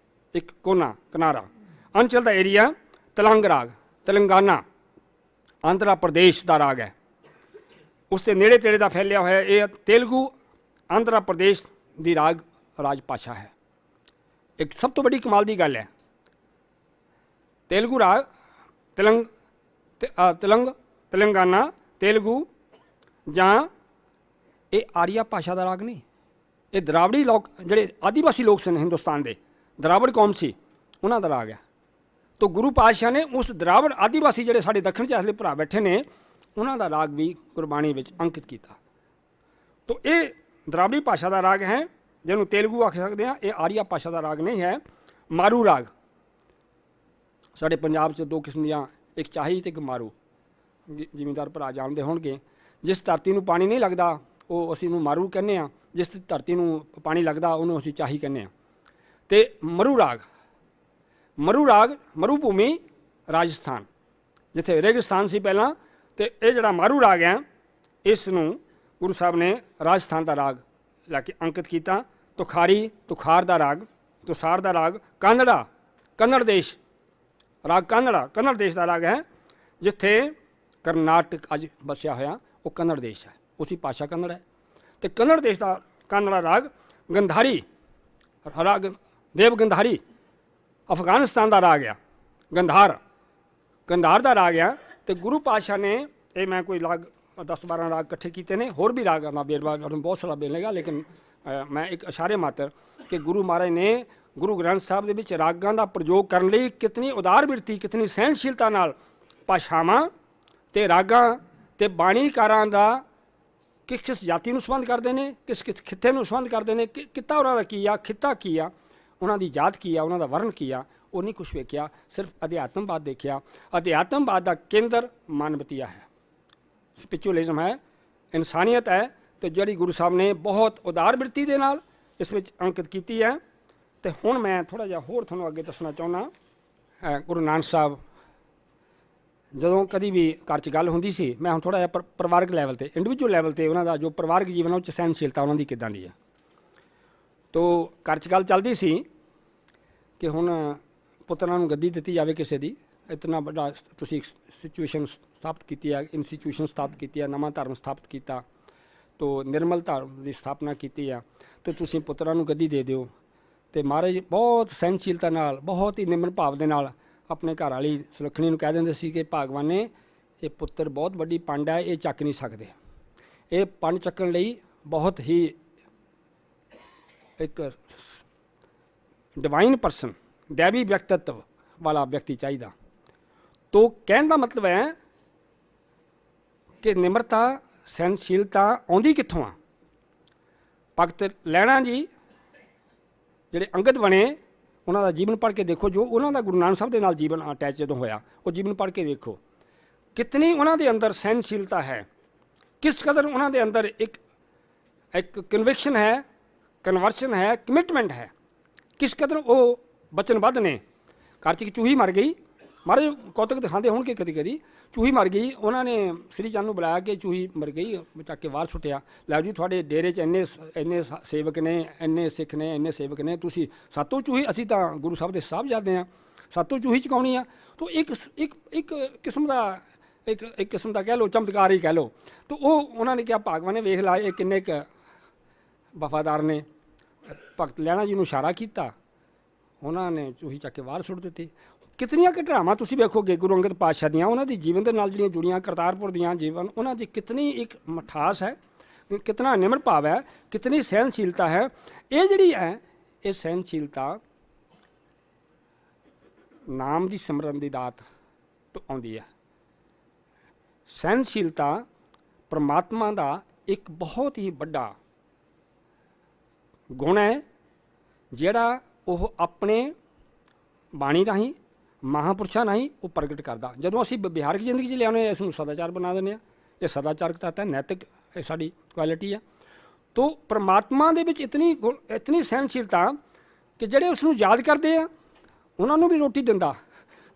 ਇੱਕ ਕੋਨਾ ਕਿਨਾਰਾ ਅੰਚਲ ਦਾ ਏਰੀਆ। ਤਲੰਗ ਰਾਗ ਤੇਲੰਗਾਨਾ ਆਂਧਰਾ ਪ੍ਰਦੇਸ਼ ਦਾ ਰਾਗ ਹੈ। ਉਸ ਦੇ ਨੇੜੇ ਤੇੜੇ ਦਾ ਫੈਲਿਆ ਹੋਇਆ ਇਹ ਤੇਲਗੂ ਆਂਧਰਾ ਪ੍ਰਦੇਸ਼ ਦੀ ਰਾਜ ਭਾਸ਼ਾ ਹੈ। ਇੱਕ ਸਭ ਤੋਂ ਵੱਡੀ ਕਮਾਲ ਦੀ ਗੱਲ ਹੈ, ਤੇਲਗੂ ਰਾਗ ਤੇਲੰਗਾਨਾ ਤੇਲਗੂ ਜਾਂ ਇਹ ਆਰੀਆ ਭਾਸ਼ਾ ਦਾ ਰਾਗ ਨਹੀਂ, ਇਹ ਦਰਾਵੜੀ ਲੋਕ ਜਿਹੜੇ ਆਦੀਵਾਸੀ ਲੋਕ ਸਨ ਹਿੰਦੁਸਤਾਨ ਦੇ, ਦਰਾਵੜ ਕੌਮ ਸੀ, ਉਹਨਾਂ ਦਾ ਰਾਗ ਹੈ। ਤੋ ਗੁਰੂ ਪਾਤਸ਼ਾਹ ਨੇ ਉਸ ਦਰਾਵੜ ਆਦੀਵਾਸੀ ਜਿਹੜੇ ਸਾਡੇ ਦੱਖਣ 'ਚ ਅਸਲੇ ਭਰਾ ਬੈਠੇ ਨੇ, ਉਹਨਾਂ ਦਾ ਰਾਗ ਵੀ ਗੁਰਬਾਣੀ ਵਿੱਚ ਅੰਕਿਤ ਕੀਤਾ। ਤੋ ਇਹ ਦਰਾਵੜੀ ਭਾਸ਼ਾ ਦਾ ਰਾਗ ਹੈ, ਜਿਹਨੂੰ ਤੇਲਗੂ ਆਖ ਸਕਦੇ ਹਾਂ। ਇਹ ਆਰੀਆ ਭਾਸ਼ਾ ਦਾ ਰਾਗ ਨਹੀਂ ਹੈ। ਮਾਰੂ ਰਾਗ ਸਾਡੇ ਪੰਜਾਬ 'ਚ 2 ਕਿਸਮ ਦੀਆਂ, ਇੱਕ ਚਾਹੀ ਅਤੇ ਇੱਕ ਮਾਰੂ, ਜ਼ਿਮੀਂਦਾਰ ਭਰਾ ਜਾਣਦੇ ਹੋਣਗੇ। ਜਿਸ ਧਰਤੀ ਨੂੰ ਪਾਣੀ ਨਹੀਂ ਲੱਗਦਾ ਉਹ ਅਸੀਂ ਨੂੰ ਮਾਰੂ ਕਹਿੰਦੇ ਹਾਂ, ਜਿਸ ਧਰਤੀ ਨੂੰ ਪਾਣੀ ਲੱਗਦਾ ਉਹਨੂੰ ਅਸੀਂ ਚਾਹੀ ਕਹਿੰਦੇ ਹਾਂ। ਅਤੇ ਮਰੂ ਰਾਗ ਮਰੂ ਭੂਮੀ ਰਾਜਸਥਾਨ, ਜਿੱਥੇ ਰੇਗਿਸਤਾਨ ਸੀ ਪਹਿਲਾਂ, ਅਤੇ ਇਹ ਜਿਹੜਾ ਮਾਰੂ ਰਾਗ ਹੈ ਇਸ ਨੂੰ ਗੁਰੂ ਸਾਹਿਬ ਨੇ ਰਾਜਸਥਾਨ ਦਾ ਰਾਗ ਲੈ ਕੇ ਅੰਕਿਤ ਕੀਤਾ। ਤੁਖਾਰ ਦਾ ਰਾਗ ਕੰਨੜ ਦੇਸ਼ ਰਾਗ ਕੰਨੜ ਦੇਸ਼ ਦਾ ਰਾਗ ਹੈ। ਜਿੱਥੇ ਕਰਨਾਟਕ ਅੱਜ ਵਸਿਆ ਹੋਇਆ ਉਹ ਕੰਨੜ ਦੇਸ਼ ਹੈ, ਉਸਦੀ ਭਾਸ਼ਾ ਕੰਨੜ ਹੈ। ਅਤੇ ਕੰਨੜ ਦੇਸ਼ ਦਾ ਕੰਨੜਾ ਰਾਗ ਦੇਵ ਗੰਧਾਰੀ ਅਫਗਾਨਿਸਤਾਨ ਦਾ ਰਾਗ ਆ। ਗੰਧਾਰ ਦਾ ਰਾਗ ਆ। ਅਤੇ ਗੁਰੂ ਪਾਤਸ਼ਾਹ ਨੇ ਇਹ ਮੈਂ ਕੋਈ ਰਾਗ 10-12 ਰਾਗ ਇਕੱਠੇ ਕੀਤੇ ਨੇ, ਹੋਰ ਵੀ ਰਾਗਾਂ ਦਾ ਵੇਰਵਾ ਬਹੁਤ ਸਾਰਾ ਮਿਲੇਗਾ, ਲੇਕਿਨ ਮੈਂ ਇੱਕ ਇਸ਼ਾਰੇ ਮਾਤਰ ਕਿ ਗੁਰੂ ਮਹਾਰਾਜ ਨੇ ਗੁਰੂ ਗ੍ਰੰਥ ਸਾਹਿਬ ਦੇ ਵਿੱਚ ਰਾਗਾਂ ਦਾ ਪ੍ਰਯੋਗ ਕਰਨ ਲਈ ਕਿਤਨੀ ਉਦਾਰ ਬਿਰਤੀ, ਕਿਤਨੀ ਸਹਿਣਸ਼ੀਲਤਾ ਨਾਲ ਭਾਸ਼ਾਵਾਂ ਅਤੇ ਰਾਗਾਂ ਅਤੇ ਬਾਣੀਕਾਰਾਂ ਦਾ ਕਿਸ ਜਾਤੀ ਨੂੰ ਸੰਬੰਧ ਕਰਦੇ ਨੇ, ਕਿਸ ਖਿੱਤੇ ਨੂੰ ਸੰਬੰਧ ਕਰਦੇ ਨੇ, ਕਿੱਤਾ ਉਹਨਾਂ ਦਾ ਕੀ ਆ, ਖਿੱਤਾ ਕੀ ਆ, ਉਹਨਾਂ ਦੀ ਜਾਤ ਕੀ ਆ, ਉਹਨਾਂ ਦਾ ਵਰਨ ਕੀ ਆ, ਉਹ ਨਹੀਂ ਕੁਛ ਵੇਖਿਆ, ਸਿਰਫ ਅਧਿਆਤਮਵਾਦ ਦੇਖਿਆ। ਅਧਿਆਤਮਵਾਦ ਦਾ ਕੇਂਦਰ ਮਾਨਵਤੀਆ ਹੈ, ਸਪਿਰਿਚੁਅਲਿਜ਼ਮ ਹੈ, ਇਨਸਾਨੀਅਤ ਹੈ। ਅਤੇ ਜਿਹੜੀ ਗੁਰੂ ਸਾਹਿਬ ਨੇ ਬਹੁਤ ਉਦਾਰ ਬਿਰਤੀ ਦੇ ਨਾਲ ਇਸ ਵਿੱਚ ਅੰਕਿਤ ਕੀਤੀ ਹੈ। ਅਤੇ ਹੁਣ ਮੈਂ ਥੋੜ੍ਹਾ ਜਿਹਾ ਹੋਰ ਤੁਹਾਨੂੰ ਅੱਗੇ ਦੱਸਣਾ ਚਾਹੁੰਦਾ। ਗੁਰੂ ਨਾਨਕ ਸਾਹਿਬ ਜਦੋਂ ਕਦੀ ਵੀ ਘਰ 'ਚ ਗੱਲ ਹੁੰਦੀ ਸੀ, ਮੈਂ ਹੁਣ ਥੋੜ੍ਹਾ ਜਿਹਾ ਪਰਿਵਾਰਕ ਲੈਵਲ 'ਤੇ, ਇੰਡੀਵਿਜੂਅਲ ਲੈਵਲ 'ਤੇ ਉਹਨਾਂ ਦਾ ਜੋ ਪਰਿਵਾਰਕ ਜੀਵਨ ਹੈ ਉਹ 'ਚ ਸਹਿਣਸ਼ੀਲਤਾ ਉਹਨਾਂ ਦੀ ਕਿੱਦਾਂ ਦੀ ਹੈ। ਤੋ ਘਰ 'ਚ ਗੱਲ ਚੱਲਦੀ ਸੀ ਕਿ ਹੁਣ ਪੁੱਤਰਾਂ ਨੂੰ ਗੱਦੀ ਦਿੱਤੀ ਜਾਵੇ ਕਿਸੇ ਦੀ, ਇਤਨਾ ਵੱਡਾ ਤੁਸੀਂ ਸਿਚੁਏਸ਼ਨ ਸਥਾਪਿਤ ਕੀਤੀ ਹੈ, ਇੰਸਟੀਟਿਊਸ਼ਨ ਸਥਾਪਿਤ ਕੀਤੀ ਹੈ, ਨਵਾਂ ਧਰਮ ਸਥਾਪਿਤ ਕੀਤਾ, ਤੋ ਨਿਰਮਲ ਧਰਮ ਦੀ ਸਥਾਪਨਾ ਕੀਤੀ ਆ, ਅਤੇ ਤੁਸੀਂ ਪੁੱਤਰਾਂ ਨੂੰ ਗੱਦੀ ਦੇ ਦਿਓ। ਅਤੇ ਮਹਾਰਾਜ ਬਹੁਤ ਸਹਿਣਸ਼ੀਲਤਾ ਨਾਲ, ਬਹੁਤ ਹੀ ਨਿਮਰ ਭਾਵ ਦੇ ਨਾਲ ਆਪਣੇ ਘਰ ਵਾਲੀ ਸੁਲੱਖਣੀ ਨੂੰ ਕਹਿ ਦਿੰਦੇ ਸੀ ਕਿ ਭਗਵਾਨ ਨੇ ਇਹ ਪੁੱਤਰ ਬਹੁਤ ਵੱਡੀ ਪੰਡ ਹੈ, ਇਹ ਚੱਕ ਨਹੀਂ ਸਕਦੇ। ਇਹ ਪੰਡ ਚੱਕਣ ਲਈ ਬਹੁਤ ਹੀ ਇੱਕ ਡਿਵਾਈਨ ਪਰਸਨ, ਦੈਵੀ ਵਿਅਕਤਿਤਵ ਵਾਲਾ ਵਿਅਕਤੀ ਚਾਹੀਦਾ। ਤੋ ਕਹਿਣ ਦਾ ਮਤਲਬ ਹੈ ਕਿ ਨਿਮਰਤਾ, ਸਹਿਣਸ਼ੀਲਤਾ ਆਉਂਦੀ ਕਿੱਥੋਂ ਆ? ਭਗਤ ਲਹਿਣਾ ਜੀ ਜਿਹੜੇ ਅੰਗਦ ਬਣੇ, ਉਹਨਾਂ ਦਾ ਜੀਵਨ ਪੜ੍ਹ ਕੇ ਦੇਖੋ, ਜੋ ਉਹਨਾਂ ਦਾ ਗੁਰੂ ਨਾਨਕ ਸਾਹਿਬ ਦੇ ਨਾਲ ਜੀਵਨ ਅਟੈਚ ਜਦੋਂ ਹੋਇਆ, ਉਹ ਜੀਵਨ ਪੜ੍ਹ ਕੇ ਦੇਖੋ ਕਿਤਨੀ ਉਹਨਾਂ ਦੇ ਅੰਦਰ ਸਹਿਣਸ਼ੀਲਤਾ ਹੈ, ਕਿਸ ਕਦਰ ਉਹਨਾਂ ਦੇ ਅੰਦਰ ਇੱਕ ਕਨਵਿਕਸ਼ਨ ਹੈ, ਕਨਵਰਸ਼ਨ ਹੈ, ਕਮਿਟਮੈਂਟ ਹੈ, ਕਿਸ ਕਦਰ ਉਹ ਬਚਨਬੱਧ ਨੇ। ਘਰ 'ਚ ਇੱਕ ਚੂਹੀ ਮਰ ਗਈ, ਮਹਾਰਾਜ ਕੌਤਕ ਦਿਖਾਉਂਦੇ ਹੋਣਗੇ ਕਦੀ ਕਦੀ, ਚੂਹੀ ਮਰ ਗਈ, ਉਹਨਾਂ ਨੇ ਸ੍ਰੀ ਚੰਦ ਨੂੰ ਬੁਲਾਇਆ ਕਿ ਚੂਹੀ ਮਰ ਗਈ, ਚੱਕ ਕੇ ਬਾਹਰ ਸੁੱਟਿਆ, ਲੈ ਜੀ ਤੁਹਾਡੇ ਡੇਰੇ 'ਚ ਇੰਨੇ ਸੇਵਕ ਨੇ, ਇੰਨੇ ਸਿੱਖ ਨੇ, ਇੰਨੇ ਸੇਵਕ ਨੇ, ਤੁਸੀਂ ਸਾਤੋਂ ਚੂਹੀ, ਅਸੀਂ ਤਾਂ ਗੁਰੂ ਸਾਹਿਬ ਦੇ ਸਾਹਿਬਜ਼ਾਦੇ ਹਾਂ, ਸਾਤੋਂ ਚੂਹੀ ਚੁਕਾਉਣੀ ਆ। ਤਾਂ ਇੱਕ ਕਿਸਮ ਦਾ ਕਹਿ ਲਓ, ਚਮਤਕਾਰ ਹੀ ਕਹਿ ਲਓ। ਤਾਂ ਉਹਨਾਂ ਨੇ ਕਿਹਾ ਭਗਵਾਨ ਨੇ ਵੇਖ ਲਾ ਇਹ ਕਿੰਨੇ ਕੁ ਵਫਾਦਾਰ ਨੇ। ਭਗਤ ਲਹਿਣਾ ਜੀ ਨੂੰ ਇਸ਼ਾਰਾ ਕੀਤਾ, ਉਹਨਾਂ ਨੇ ਚੂਹੀ ਚੱਕ ਕੇ ਬਾਹਰ ਸੁੱਟ ਦਿੱਤੀ। ਕਿਤਨੀਆਂ ਘਟਨਾਵਾਂ ਤੁਸੀਂ ਵੇਖੋਗੇ ਗੁਰੂ ਅੰਗਦ ਪਾਤਸ਼ਾਹ ਦੀਆਂ, ਉਹਨਾਂ ਦੀ ਜੀਵਨ ਦੇ ਨਾਲ ਜਿਹੜੀਆਂ ਜੁੜੀਆਂ, ਕਰਤਾਰਪੁਰ ਦੀਆਂ ਜੀਵਨ, ਉਹਨਾਂ 'ਚ ਕਿਤਨੀ ਇੱਕ ਮਿਠਾਸ ਹੈ, ਕਿਤਨਾ ਨਿਮਰ ਭਾਵ ਹੈ, ਕਿਤਨੀ ਸਹਿਣਸ਼ੀਲਤਾ ਹੈ। ਇਹ ਜਿਹੜੀ ਹੈ ਇਹ ਸਹਿਨਸ਼ੀਲਤਾ ਨਾਮ ਦੀ ਸਿਮਰਨ ਦੀ ਦਾਤ ਤੋਂ ਆਉਂਦੀ ਹੈ। ਸਹਿਨਸ਼ੀਲਤਾ ਪਰਮਾਤਮਾ ਦਾ ਇੱਕ ਬਹੁਤ ਹੀ ਵੱਡਾ ਗੁਣ ਹੈ, ਜਿਹੜਾ ਉਹ ਆਪਣੇ ਬਾਣੀ ਰਾਹੀਂ ਮਹਾਂਪੁਰਸ਼ਾਂ ਰਾਹੀਂ ਉਹ ਪ੍ਰਗਟ ਕਰਦਾ। ਜਦੋਂ ਅਸੀਂ ਵਿਹਾਰਕ ਜ਼ਿੰਦਗੀ 'ਚ ਲਿਆਉਂਦੇ ਹਾਂ, ਇਸ ਨੂੰ ਸਦਾਚਾਰ ਬਣਾ ਦਿੰਦੇ ਹਾਂ। ਇਹ ਸਦਾਚਾਰਕ ਤੱਤ ਹੈ, ਨੈਤਿਕ ਇਹ ਸਾਡੀ ਕੁਆਲਿਟੀ ਹੈ। ਤੋ ਪਰਮਾਤਮਾ ਦੇ ਵਿੱਚ ਇਤਨੀ ਸਹਿਨਸ਼ੀਲਤਾ ਕਿ ਜਿਹੜੇ ਉਸ ਨੂੰ ਯਾਦ ਕਰਦੇ ਆ ਉਹਨਾਂ ਨੂੰ ਵੀ ਰੋਟੀ ਦਿੰਦਾ,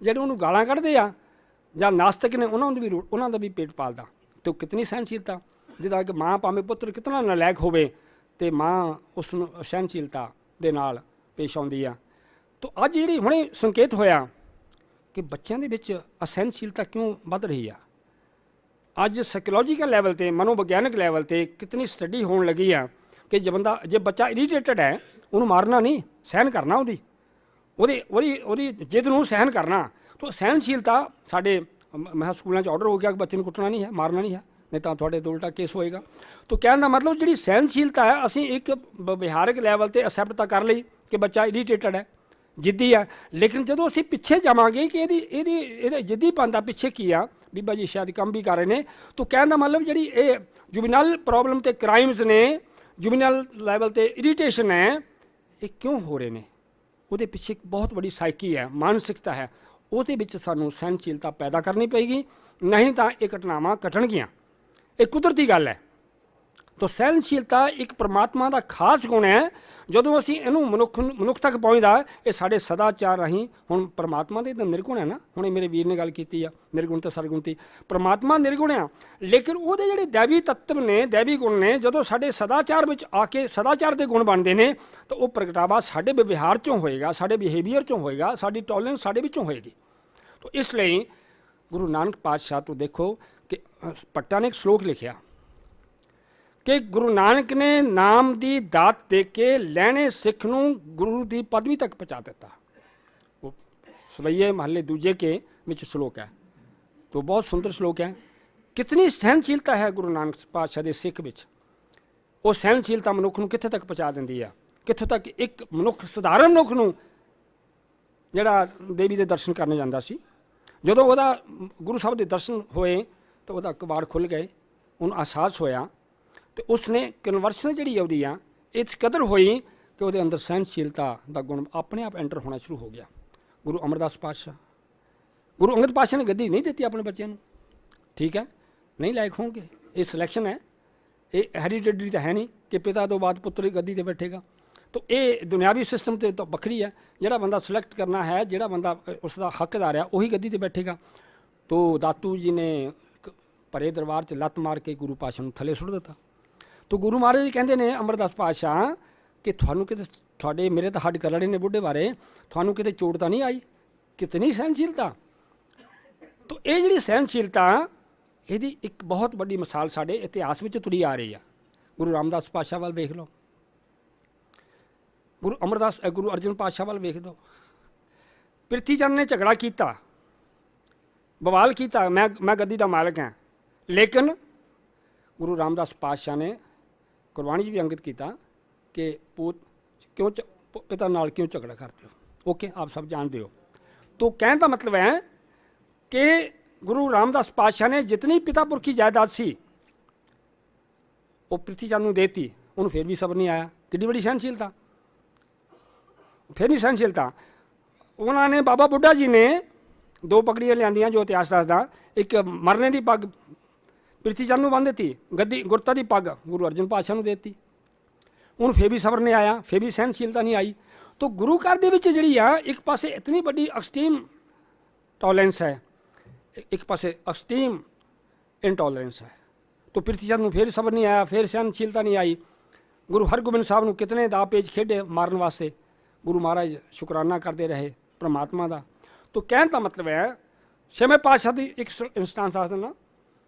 ਜਿਹੜੇ ਉਹਨੂੰ ਗਾਲਾਂ ਕੱਢਦੇ ਆ ਜਾਂ ਨਾਸਤਿਕ ਨੇ ਉਹਨਾਂ ਦਾ ਵੀ ਪੇਟ ਪਾਲਦਾ। ਤੋ ਕਿਤਨੀ ਸਹਿਨਸ਼ੀਲਤਾ, ਜਿੱਦਾਂ ਕਿ ਮਾਂ ਭਾਵੇਂ ਪੁੱਤਰ ਕਿਤਨਾ ਨਲਾਇਕ ਹੋਵੇ ਤੇ ਮਾਂ ਉਸ ਨੂੰ ਸਹਿਨਸ਼ੀਲਤਾ ਦੇ ਨਾਲ ਪੇਸ਼ ਆਉਂਦੀ ਆ। ਤੋ ਅੱਜ ਜਿਹੜੀ ਹੁਣੇ ਸੰਕੇਤ ਹੋਇਆ ਕਿ ਬੱਚਿਆਂ ਦੇ ਵਿੱਚ ਅਸਹਿਨਸ਼ੀਲਤਾ ਕਿਉਂ ਵੱਧ ਰਹੀ ਆ, ਅੱਜ ਸਾਈਕੋਲੋਜੀਕਲ ਲੈਵਲ 'ਤੇ ਮਨੋਵਿਗਿਆਨਕ ਲੈਵਲ 'ਤੇ ਕਿਤਨੀ ਸਟੱਡੀ ਹੋਣ ਲੱਗੀ ਆ ਕਿ ਜੇ ਬੱਚਾ ਇਰੀਟੇਟਡ ਹੈ ਉਹਨੂੰ ਮਾਰਨਾ ਨਹੀਂ, ਸਹਿਨ ਕਰਨਾ, ਉਹਦੀ ਜਿੱਦ ਨੂੰ ਸਹਿਨ ਕਰਨਾ। ਤਾਂ ਸਹਿਨਸ਼ੀਲਤਾ ਸਾਡੇ ਮੈਂ ਸਕੂਲਾਂ 'ਚ ਆਰਡਰ ਹੋ ਗਿਆ ਕਿ ਬੱਚੇ ਨੂੰ ਕੁੱਟਣਾ ਨਹੀਂ ਹੈ, ਮਾਰਨਾ ਨਹੀਂ ਹੈ, ਨਹੀਂ ਤਾਂ ਤੁਹਾਡੇ ਤੋਂ ਉਲਟਾ ਕੇਸ ਹੋਏਗਾ। ਤਾਂ ਕਹਿਣ ਦਾ ਮਤਲਬ ਜਿਹੜੀ ਸਹਿਨਸ਼ੀਲਤਾ ਹੈ ਅਸੀਂ ਇੱਕ ਵਿਹਾਰਕ ਲੈਵਲ 'ਤੇ ਅਸੈਪਟ ਤਾਂ ਕਰ ਲਈ ਕਿ ਬੱਚਾ ਇਰੀਟੇਟਡ ਹੈ, ਜਿੱਦੀ ਆ, ਲੇਕਿਨ ਜਦੋਂ ਅਸੀਂ ਪਿੱਛੇ ਜਾਵਾਂਗੇ ਕਿ ਇਹਦੇ ਜਿੱਦੀਪਨ ਦਾ ਪਿੱਛੇ ਕੀ ਆ, ਬੀਬਾ ਜੀ ਸ਼ਾਇਦ ਕੰਮ ਵੀ ਕਰ ਰਹੇ ਨੇ। ਤਾਂ ਕਹਿਣ ਦਾ ਮਤਲਬ ਜਿਹੜੀ ਇਹ ਜੁਵੀਨਲ ਪ੍ਰੋਬਲਮ ਤੇ ਕ੍ਰਾਈਮਸ ਨੇ, ਜੁਵੀਨਲ ਲੈਵਲ 'ਤੇ ਇਰੀਟੇਸ਼ਨ ਹੈ, ਇਹ ਕਿਉਂ ਹੋ ਰਹੇ ਨੇ? ਉਹਦੇ ਪਿੱਛੇ ਇੱਕ ਬਹੁਤ ਵੱਡੀ ਸਾਈਕੀ ਹੈ, ਮਾਨਸਿਕਤਾ ਹੈ। ਉਹਦੇ ਵਿੱਚ ਸਾਨੂੰ ਸਹਿਨਸ਼ੀਲਤਾ ਪੈਦਾ ਕਰਨੀ ਪਏਗੀ, ਨਹੀਂ ਤਾਂ ਇਹ ਘਟਨਾਵਾਂ ਘਟਣਗੀਆਂ। ਇਹ ਕੁਦਰਤੀ ਗੱਲ ਹੈ। ਤਾਂ ਸਹਿਨਸ਼ੀਲਤਾ ਇੱਕ ਪਰਮਾਤਮਾ ਦਾ ਖਾਸ ਗੁਣ ਹੈ। ਜਦੋਂ ਅਸੀਂ ਇਹਨੂੰ ਮਨੁੱਖ ਤੱਕ ਪਹੁੰਚਦਾ, ਇਹ ਸਾਡੇ ਸਦਾਚਾਰ ਰਾਹੀਂ, ਹੁਣ ਪਰਮਾਤਮਾ ਦੇ ਤਾਂ ਨਿਰਗੁਣ ਹੈ ਨਾ, ਹੁਣੇ ਮੇਰੇ ਵੀਰ ਨੇ ਗੱਲ ਕੀਤੀ ਆ ਨਿਰਗੁਣ ਤੇ ਸਰਗੁਣ ਦੀ। ਪਰਮਾਤਮਾ ਨਿਰਗੁਣ ਆ, ਲੇਕਿਨ ਉਹਦੇ ਜਿਹੜੇ ਦੈਵੀ ਤੱਤਵ ਨੇ, ਦੈਵੀ ਗੁਣ ਨੇ, ਜਦੋਂ ਸਾਡੇ ਸਦਾਚਾਰ ਵਿੱਚ ਆ ਕੇ ਸਦਾਚਾਰ ਦੇ ਗੁਣ ਬਣਦੇ ਨੇ ਤਾਂ ਉਹ ਪ੍ਰਗਟਾਵਾ ਸਾਡੇ ਵਿਵਹਾਰ 'ਚੋਂ ਹੋਏਗਾ, ਸਾਡੇ ਬਿਹੇਵੀਅਰ 'ਚੋਂ ਹੋਏਗਾ, ਸਾਡੀ ਟੋਲਰੈਂਸ ਸਾਡੇ ਵਿੱਚੋਂ ਹੋਏਗੀ। ਤਾਂ ਇਸ ਲਈ ਗੁਰੂ ਨਾਨਕ ਪਾਤਸ਼ਾਹ ਤੋਂ ਦੇਖੋ ਕਿ ਭੱਟਾ ਨੇ ਇੱਕ ਸ਼ਲੋਕ ਲਿਖਿਆ ਕਿ ਗੁਰੂ ਨਾਨਕ ਨੇ ਨਾਮ ਦੀ ਦਾਤ ਦੇ ਕੇ ਲੈਣੇ ਸਿੱਖ ਨੂੰ ਗੁਰੂ ਦੀ ਪਦਵੀ ਤੱਕ ਪਹੁੰਚਾ ਦਿੱਤਾ। ਉਹ ਸਵਈਏ ਮਹੱਲੇ ਦੂਜੇ ਕੇ ਵਿੱਚ ਸ਼ਲੋਕ ਹੈ, तो बहुत सुंदर श्लोक है। कितनी सहनशीलता है गुरु नानक पातशाह ਦੇ ਸਿੱਖ ਵਿੱਚ। ਉਹ ਸਹਿਨਸ਼ੀਲਤਾ ਮਨੁੱਖ ਨੂੰ ਕਿੱਥੇ ਤੱਕ ਪਹੁੰਚਾ ਦਿੰਦੀ ਆ, ਕਿੱਥੋਂ ਤੱਕ ਇੱਕ ਮਨੁੱਖ, ਸਧਾਰਨ ਮਨੁੱਖ ਨੂੰ ਜਿਹੜਾ ਦੇਵੀ ਦੇ ਦਰਸ਼ਨ ਕਰਨ ਜਾਂਦਾ ਸੀ, ਜਦੋਂ ਉਹਦਾ ਗੁਰੂ ਸਾਹਿਬ ਦੇ ਦਰਸ਼ਨ ਹੋਏ ਤਾਂ ਉਹਦਾ ਕਬਾੜ ਖੁੱਲ੍ਹ ਗਏ, ਉਹਨੂੰ ਅਹਿਸਾਸ ਹੋਇਆ ਤੇ ਉਸਨੇ ਕਨਵਰਸ਼ਨ ਜਿਹੜੀ ਆਉਂਦੀ ਆ ਇਸ ਕਦਰ ਹੋਈ ਕਿ ਉਹਦੇ ਅੰਦਰ ਸਹਿਨਸ਼ੀਲਤਾ ਦਾ ਗੁਣ ਆਪਣੇ ਆਪ ਐਂਟਰ ਹੋਣਾ ਸ਼ੁਰੂ ਹੋ ਗਿਆ। ਗੁਰੂ ਅਮਰਦਾਸ ਪਾਤਸ਼ਾਹ, ਗੁਰੂ ਅੰਗਦ ਪਾਤਸ਼ਾਹ ਨੇ ਗੱਦੀ ਨਹੀਂ ਦਿੱਤੀ ਆਪਣੇ ਬੱਚਿਆਂ ਨੂੰ, ਠੀਕ ਹੈ, ਨਹੀਂ ਲਾਇਕ ਹੋਣਗੇ, ਇਹ ਸਿਲੈਕਸ਼ਨ ਹੈ, ਇਹ ਹੈਰੀਡੇਟਰੀ ਤਾਂ ਹੈ ਨਹੀਂ ਕਿ ਪਿਤਾ ਤੋਂ ਬਾਅਦ ਪੁੱਤਰ ਗੱਦੀ 'ਤੇ ਬੈਠੇਗਾ। ਤਾਂ ਇਹ ਦੁਨਿਆਵੀ ਸਿਸਟਮ 'ਤੇ ਤਾਂ ਵੱਖਰੀ ਹੈ, ਜਿਹੜਾ ਬੰਦਾ ਸਿਲੈਕਟ ਕਰਨਾ ਹੈ, ਜਿਹੜਾ ਬੰਦਾ ਉਸ ਦਾ ਹੱਕਦਾਰ ਹੈ ਉਹੀ ਗੱਦੀ 'ਤੇ ਬੈਠੇਗਾ। ਤਾਂ ਦਾਤੂ ਜੀ ਨੇ ਭਰੇ ਦਰਬਾਰ 'ਚ ਲੱਤ ਮਾਰ ਕੇ ਗੁਰੂ ਪਾਤਸ਼ਾਹ ਨੂੰ ਥੱਲੇ ਸੁੱਟ ਦਿੱਤਾ। ਤਾਂ ਗੁਰੂ ਮਹਾਰਾਜ ਜੀ ਕਹਿੰਦੇ ਨੇ ਅਮਰਦਾਸ ਪਾਤਸ਼ਾਹ ਕਿ ਤੁਹਾਨੂੰ ਕਿਤੇ, ਤੁਹਾਡੇ ਮੇਰੇ ਤਾਂ ਹੱਡ ਕਰੜੇ ਨੇ ਬੁੱਢੇ ਬਾਰੇ, ਤੁਹਾਨੂੰ ਕਿਤੇ ਚੋਟ ਤਾਂ ਨਹੀਂ ਆਈ? ਕਿਤਨੀ ਸਹਿਨਸ਼ੀਲਤਾ। ਤਾਂ ਇਹ ਜਿਹੜੀ ਸਹਿਨਸ਼ੀਲਤਾ, ਇਹਦੀ ਇੱਕ ਬਹੁਤ ਵੱਡੀ ਮਿਸਾਲ ਸਾਡੇ ਇਤਿਹਾਸ ਵਿੱਚ ਤੁਰੀ ਆ ਰਹੀ ਆ। ਗੁਰੂ ਰਾਮਦਾਸ ਪਾਤਸ਼ਾਹ ਵੱਲ ਵੇਖ ਲਓ, ਗੁਰੂ ਅਰਜਨ ਪਾਤਸ਼ਾਹ ਵੱਲ ਵੇਖ ਲਓ। ਪ੍ਰਿਥੀ ਚੰਦ ਨੇ ਝਗੜਾ ਕੀਤਾ, ਬਵਾਲ ਕੀਤਾ, ਮੈਂ ਗੱਦੀ ਦਾ ਮਾਲਕ ਹਾਂ, ਲੇਕਿਨ ਗੁਰੂ ਰਾਮਦਾਸ ਪਾਤਸ਼ਾਹ ਨੇ ਗੁਰਬਾਣੀ 'ਚ ਵੀ ਅੰਕਿਤ ਕੀਤਾ ਕਿ ਪੁੱਤ ਕਿਉਂ ਪਿਤਾ ਨਾਲ ਕਿਉਂ ਝਗੜਾ ਕਰਦੇ ਹੋ। ਓਕੇ, ਆਪ ਸਭ ਜਾਣਦੇ ਹੋ। तो कहने का मतलब है कि गुरु रामदास पातशाह ने जितनी पिता पुरखी जायदाद सी वो पृथ्वी चंद नूं देती, उन्होंने फिर भी सबर नहीं आया। कितनी बड़ी सहनशीलता, फिर नहीं सहनशीलता। उन्होंने बाबा बुढ़ा जी ने दो पगड़ियाँ लियांदियां जो इतिहास दसदा, एक मरने की पग पृथ्वी चंद नूं बन देती, गद्दी गुरता की पग गुरु अर्जन पातशाह नूं देती, उन्होंने फिर भी सबर नहीं आया, फिर भी सहनशीलता नहीं आई। तो गुरु घर ਦੇ ਵਿੱਚ ਜਿਹੜੀ ਆ ਇੱਕ ਪਾਸੇ ਇਤਨੀ ਵੱਡੀ ਐਕਸਟ੍ਰੀਮ ਟੋਲਰੈਂਸ ਹੈ, ਇੱਕ ਪਾਸੇ ਐਕਸਟ੍ਰੀਮ ਇਨਟੋਲਰੈਂਸ ਹੈ। तो ਪ੍ਰਿਥੀ ਚੰਦ ਨੂੰ ਫਿਰ ਸਬਰ ਨਹੀਂ ਆਇਆ, ਫਿਰ ਸਹਿਨਸ਼ੀਲਤਾ ਨਹੀਂ ਆਈ। ਗੁਰੂ ਹਰਗੋਬਿੰਦ ਸਾਹਿਬ ਨੂੰ ਕਿਤਨੇ ਦਾ ਪੇਚ ਖੇਡੇ ਮਾਰਨ ਵਾਸਤੇ, ਗੁਰੂ ਮਹਾਰਾਜ ਸ਼ੁਕਰਾਨਾ ਕਰਦੇ ਰਹੇ ਪ੍ਰਮਾਤਮਾ ਦਾ। तो ਕਹਿਣ ਦਾ ਮਤਲਬ ਹੈ, ਛੇਵੇਂ ਪਾਤਸ਼ਾਹ ਦੀ ਇੱਕ ਇੰਸਟੈਂਸ ਦੱਸ ਦਿੰਦਾ।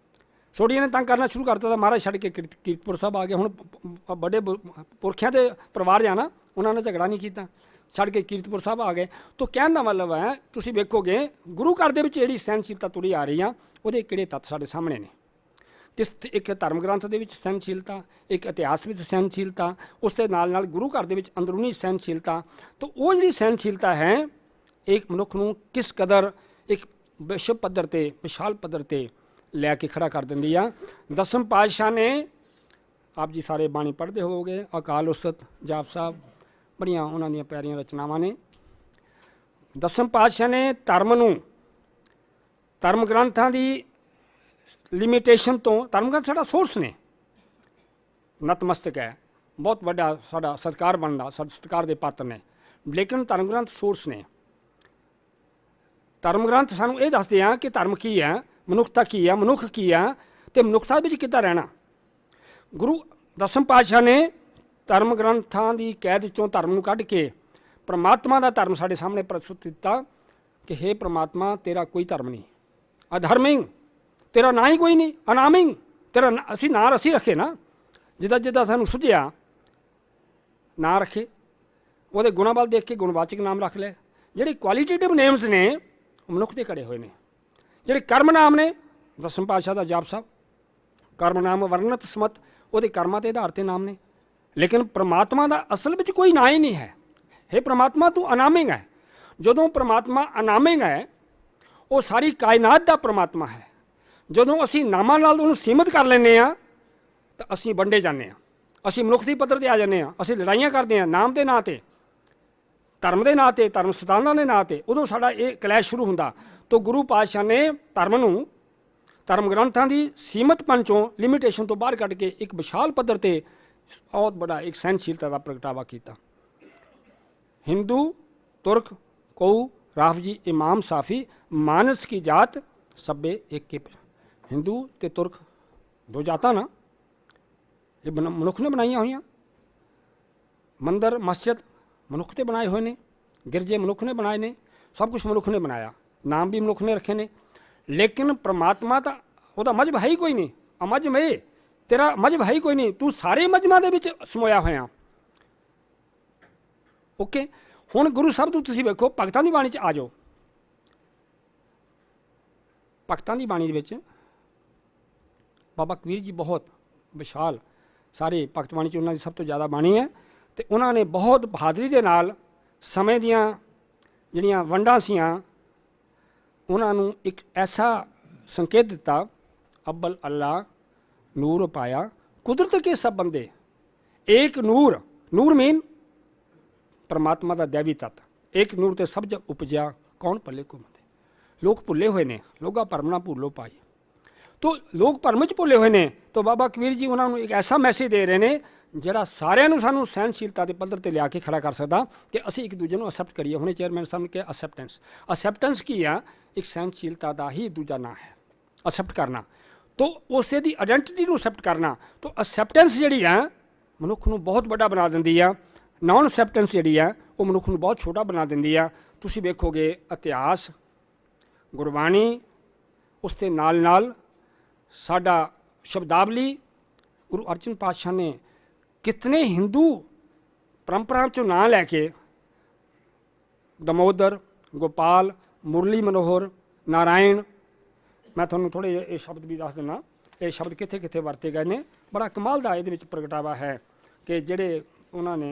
ਸੋਢੀਆਂ ਨੇ ਤੰਗ ਕਰਨਾ ਸ਼ੁਰੂ ਕਰਤਾ ਤਾਂ ਮਹਾਰਾਜ ਛੱਡ ਕੇ ਕੀਰਤਪੁਰ ਸਾਹਿਬ ਆ ਗਏ। ਹੁਣ ਵੱਡੇ ਪੁਰਖਿਆਂ ਦੇ ਪਰਿਵਾਰ ਜਾਣਾ, ਉਹਨਾਂ ਨੇ ਝਗੜਾ ਨਹੀਂ ਕੀਤਾ, ਛੱਡ ਕੇ ਕੀਰਤਪੁਰ ਸਾਹਿਬ ਆ ਗਏ। ਤਾਂ ਕਹਿਣ ਦਾ ਮਤਲਬ ਹੈ, ਤੁਸੀਂ ਵੇਖੋਗੇ ਗੁਰੂ ਘਰ ਦੇ ਵਿੱਚ ਜਿਹੜੀ ਸਹਿਨਸ਼ੀਲਤਾ ਤੁਰੀ ਆ ਰਹੀ ਆ, ਉਹਦੇ ਕਿਹੜੇ ਤੱਤ ਸਾਡੇ ਸਾਹਮਣੇ ਨੇ ਕਿਸ ਇੱਕ ਧਰਮ ਗ੍ਰੰਥ ਦੇ ਵਿੱਚ ਸਹਿਣਸ਼ੀਲਤਾ, ਇੱਕ ਇਤਿਹਾਸ ਵਿੱਚ ਸਹਿਣਸ਼ੀਲਤਾ, ਉਸ ਦੇ ਨਾਲ ਗੁਰੂ ਘਰ ਦੇ ਵਿੱਚ ਅੰਦਰੂਨੀ ਸਹਿਣਸ਼ੀਲਤਾ। ਤਾਂ ਉਹ ਜਿਹੜੀ ਸਹਿਣਸ਼ੀਲਤਾ ਹੈ ਇੱਕ ਮਨੁੱਖ ਨੂੰ ਕਿਸ ਕਦਰ ਇੱਕ ਵਿਸ਼ਵ ਪੱਧਰ 'ਤੇ, ਵਿਸ਼ਾਲ ਪੱਧਰ 'ਤੇ ਲੈ ਕੇ ਖੜਾ ਕਰ ਦਿੰਦੀ ਆ। ਦਸਮ ਪਾਤਸ਼ਾਹ ਨੇ, ਆਪ ਜੀ ਸਾਰੇ ਬਾਣੀ ਪੜ੍ਹਦੇ ਹੋਵੋਗੇ, ਅਕਾਲ ਉਸਤ, ਜਾਪ ਸਾਹਿਬ, ਬੜੀਆਂ ਉਹਨਾਂ ਦੀਆਂ ਪਿਆਰੀਆਂ ਰਚਨਾਵਾਂ ਨੇ। ਦਸਮ ਪਾਤਸ਼ਾਹ ਨੇ ਧਰਮ ਨੂੰ, ਧਰਮ ਗ੍ਰੰਥਾਂ ਦੀ ਲਿਮਿਟੇਸ਼ਨ ਤੋਂ, ਧਰਮ ਗ੍ਰੰਥ ਸਾਡਾ ਸੋਰਸ ਨੇ, ਨਤਮਸਤਕ ਹੈ, ਬਹੁਤ ਵੱਡਾ ਸਾਡਾ ਸਤਿਕਾਰ ਬਣਦਾ, ਸਾਡੇ ਸਤਿਕਾਰ ਦੇ ਪਾਤਰ ਨੇ, ਲੇਕਿਨ ਧਰਮ ਗ੍ਰੰਥ ਸੋਰਸ ਨੇ। ਧਰਮ ਗ੍ਰੰਥ ਸਾਨੂੰ ਇਹ ਦੱਸਦੇ ਆ ਕਿ ਧਰਮ ਕੀ ਹੈ, ਮਨੁੱਖਤਾ ਕੀ ਹੈ, ਮਨੁੱਖ ਕੀ ਆ, ਅਤੇ ਮਨੁੱਖਤਾ ਵਿੱਚ ਕਿੱਦਾਂ ਰਹਿਣਾ। ਗੁਰੂ ਦਸਮ ਪਾਤਸ਼ਾਹ ਨੇ ਧਰਮ ਗ੍ਰੰਥਾਂ ਦੀ ਕੈਦ 'ਚੋਂ ਧਰਮ ਨੂੰ ਕੱਢ ਕੇ ਪ੍ਰਮਾਤਮਾ ਦਾ ਧਰਮ ਸਾਡੇ ਸਾਹਮਣੇ ਪ੍ਰਸਤੁਤ ਕੀਤਾ ਕਿ ਹੇ ਪ੍ਰਮਾਤਮਾ, ਤੇਰਾ ਕੋਈ ਧਰਮ ਨਹੀਂ, ਅਧਰਮਿੰਗ, ਤੇਰਾ ਨਾਂ ਹੀ ਕੋਈ ਨਹੀਂ, ਅਨਾਮਿੰਗ, ਤੇਰਾ ਅਸੀਂ ਨਾਂ ਅਸੀਂ ਰੱਖੇ ਨਾ, ਜਿੱਦਾਂ ਜਿੱਦਾਂ ਸਾਨੂੰ ਸੁਝਿਆ ਨਾਂ ਰੱਖੇ, ਉਹਦੇ ਗੁਣਾਂ ਵੱਲ ਦੇਖ ਕੇ ਗੁਣਵਾਚਕ ਨਾਮ ਰੱਖ ਲਏ। ਜਿਹੜੇ ਕੁਆਲੀਟੇਟਿਵ ਨੇਮਸ ਨੇ ਉਹ ਮਨੁੱਖ ਦੇ ਘੜੇ ਹੋਏ ਨੇ। ਜਿਹੜੇ ਕਰਮ ਨਾਮ ਨੇ, ਦਸਮ ਪਾਤਸ਼ਾਹ ਦਾ ਜਾਪ ਸਾਹਿਬ, ਕਰਮ ਨਾਮ ਵਰਨਤ ਸਮਤ, ਉਹਦੇ ਕਰਮਾਂ ਦੇ ਆਧਾਰ 'ਤੇ ਨਾਮ ਨੇ। ਲੇਕਿਨ ਪ੍ਰਮਾਤਮਾ ਦਾ ਅਸਲ ਵਿੱਚ ਕੋਈ ਨਾਂ ਹੀ ਨਹੀਂ ਹੈ। ਹੇ ਪ੍ਰਮਾਤਮਾ, ਤੂੰ ਅਨਾਮਿੰਗ ਹੈ। ਜਦੋਂ ਪ੍ਰਮਾਤਮਾ ਅਨਾਮਿੰਗ ਹੈ, ਉਹ ਸਾਰੀ ਕਾਇਨਾਤ ਦਾ ਪ੍ਰਮਾਤਮਾ ਹੈ। ਜਦੋਂ ਅਸੀਂ ਨਾਮਾਂ ਨਾਲ ਉਹਨੂੰ ਸੀਮਤ ਕਰ ਲੈਂਦੇ ਹਾਂ ਤਾਂ ਅਸੀਂ ਵੰਡੇ ਜਾਂਦੇ ਹਾਂ, ਅਸੀਂ ਮਨੁੱਖ ਦੀ ਪੱਧਰ 'ਤੇ ਆ ਜਾਂਦੇ ਹਾਂ, ਅਸੀਂ ਲੜਾਈਆਂ ਕਰਦੇ ਹਾਂ ਨਾਮ ਦੇ ਨਾਂ 'ਤੇ, ਧਰਮ ਦੇ ਨਾਂ 'ਤੇ, ਧਰਮ ਸਥਾਨਾਂ ਦੇ ਨਾਂ 'ਤੇ। ਉਦੋਂ ਸਾਡਾ ਇਹ ਕਲੈਸ਼ ਸ਼ੁਰੂ ਹੁੰਦਾ। ਤਾਂ ਗੁਰੂ ਪਾਤਸ਼ਾਹ ਨੇ ਧਰਮ ਨੂੰ, ਧਰਮ ਗ੍ਰੰਥਾਂ ਦੀ ਸੀਮਤਪਨ 'ਚੋਂ, ਲਿਮਿਟੇਸ਼ਨ ਤੋਂ ਬਾਹਰ ਕੱਢ ਕੇ ਇੱਕ ਵਿਸ਼ਾਲ ਪੱਧਰ 'ਤੇ ਬਹੁਤ ਬੜਾ ਇੱਕ ਸਹਿਣਸ਼ੀਲਤਾ ਦਾ ਪ੍ਰਗਟਾਵਾ ਕੀਤਾ। ਹਿੰਦੂ ਤੁਰਕ ਕਉ ਰਾਫਜੀ ਇਮਾਮ ਸਾਫੀ, ਮਾਨਸ ਕੀ ਜਾਤ ਸਭੇ ਇੱਕ ਕੇ। ਹਿੰਦੂ ਅਤੇ ਤੁਰਕ ਦੋ ਜਾਤਾਂ ਨਾ, ਇਹ ਮਨੁੱਖ ਨੇ ਬਣਾਈਆਂ ਹੋਈਆਂ। ਮੰਦਰ ਮਸਜਿਦ ਮਨੁੱਖ ਤੇ ਬਣਾਏ ਹੋਏ ਨੇ, ਗਿਰਜੇ ਮਨੁੱਖ ਨੇ ਬਣਾਏ ਨੇ, ਸਭ ਕੁਛ ਮਨੁੱਖ ਨੇ ਬਣਾਇਆ, ਨਾਮ ਵੀ ਮਨੁੱਖ ਨੇ ਰੱਖੇ ਨੇ। ਲੇਕਿਨ ਪ੍ਰਮਾਤਮਾ ਤਾਂ ਉਹਦਾ ਮਜ਼ਹਬ ਹੈ ਹੀ ਕੋਈ ਨਹੀਂ। ਅਮਜ਼ਹਬ ਹੈ, ਤੇਰਾ ਮਜ਼ਹਬ ਹੈ ਹੀ ਕੋਈ ਨਹੀਂ, ਤੂੰ ਸਾਰੇ ਮਜ਼ਹਬਾਂ ਦੇ ਵਿੱਚ ਸਮੋਇਆ ਹੋਇਆ। ਓਕੇ, ਹੁਣ ਗੁਰੂ ਸਾਹਿਬ ਤੋਂ ਤੁਸੀਂ ਵੇਖੋ, ਭਗਤਾਂ ਦੀ ਬਾਣੀ 'ਚ ਆ ਜਾਓ। ਭਗਤਾਂ ਦੀ ਬਾਣੀ ਦੇ ਵਿੱਚ ਬਾਬਾ ਕਬੀਰ ਜੀ ਬਹੁਤ ਵਿਸ਼ਾਲ, ਸਾਰੇ ਭਗਤ ਬਾਣੀ 'ਚ ਉਹਨਾਂ ਦੀ ਸਭ ਤੋਂ ਜ਼ਿਆਦਾ ਬਾਣੀ ਹੈ, ਅਤੇ ਉਹਨਾਂ ਨੇ ਬਹੁਤ ਬਹਾਦਰੀ ਦੇ ਨਾਲ ਸਮੇਂ ਦੀਆਂ ਜਿਹੜੀਆਂ ਵੰਡਾਂ ਸੀਆਂ ਉਹਨਾਂ ਨੂੰ ਇੱਕ ਐਸਾ ਸੰਕੇਤ ਦਿੱਤਾ, ਅੱਬਲ ਅੱਲਾ ਨੂਰ ਪਾਇਆ ਕੁਦਰਤ ਕੇ ਸਭ ਬੰਦੇ, ਏਕ ਨੂਰ, ਨੂਰ ਮੀਨ परमात्मा का दैवी तत्त, एक नूर ते सब जग उपजा कौन पल्ले घूमते। लोग भुले हुए ने, लोगा भरम ना भूलो पाई। तो लोग भरम च भुले हुए ने, तो बाबा कबीर जी उन्होंने एक ऐसा मैसेज दे रहे हैं ਜਿਹੜਾ ਸਾਰਿਆਂ ਨੂੰ ਸਾਨੂੰ ਸਹਿਣਸ਼ੀਲਤਾ ਦੇ ਪੱਧਰ 'ਤੇ ਲਿਆ ਕੇ ਖੜਾ ਕਰ ਸਕਦਾ ਕਿ ਅਸੀਂ ਇੱਕ ਦੂਜੇ ਨੂੰ ਅਸੈਪਟ ਕਰੀਏ। ਹੁਣੇ ਚੇਅਰਮੈਨ ਸਾਹਿਬ ਨੇ ਕਿਹਾ ਅਸੈਪਟੈਂਸ, ਅਸੈਪਟੈਂਸ ਕੀ ਆ? ਇੱਕ ਸਹਿਣਸ਼ੀਲਤਾ ਦਾ ਹੀ ਦੂਜਾ ਨਾਂ ਹੈ, ਅਸੈਪਟ ਕਰਨਾ। ਤੋ ਉਸੇ ਦੀ ਆਇਡੈਂਟੀਟੀ ਨੂੰ ਅਸੈਪਟ ਕਰਨਾ। ਤੋ ਅਸੈਪਟੈਂਸ ਜਿਹੜੀ ਆ ਮਨੁੱਖ ਨੂੰ ਬਹੁਤ ਵੱਡਾ ਬਣਾ ਦਿੰਦੀ ਆ, ਨਾਨ ਅਸੈਪਟੈਂਸ ਜਿਹੜੀ ਆ ਉਹ ਮਨੁੱਖ ਨੂੰ ਬਹੁਤ ਛੋਟਾ ਬਣਾ ਦਿੰਦੀ ਆ। ਤੁਸੀਂ ਵੇਖੋਗੇ ਇਤਿਹਾਸ, ਗੁਰਬਾਣੀ, ਉਸ ਦੇ ਨਾਲ ਨਾਲ ਸਾਡਾ ਸ਼ਬਦਾਵਲੀ, ਗੁਰੂ ਅਰਜਨ ਪਾਤਸ਼ਾਹ ਨੇ कितने हिंदू परंपरा चो नां लैके दमोदर, गोपाल, मुरली मनोहर, नारायण, मैं थोड़ा थोड़े ये शब्द भी दस देना, ये शब्द कित्थे कित्थे वरते गए ने। बड़ा कमाल दा इहदे विच प्रगटावा है कि जिहड़े उन्होंने,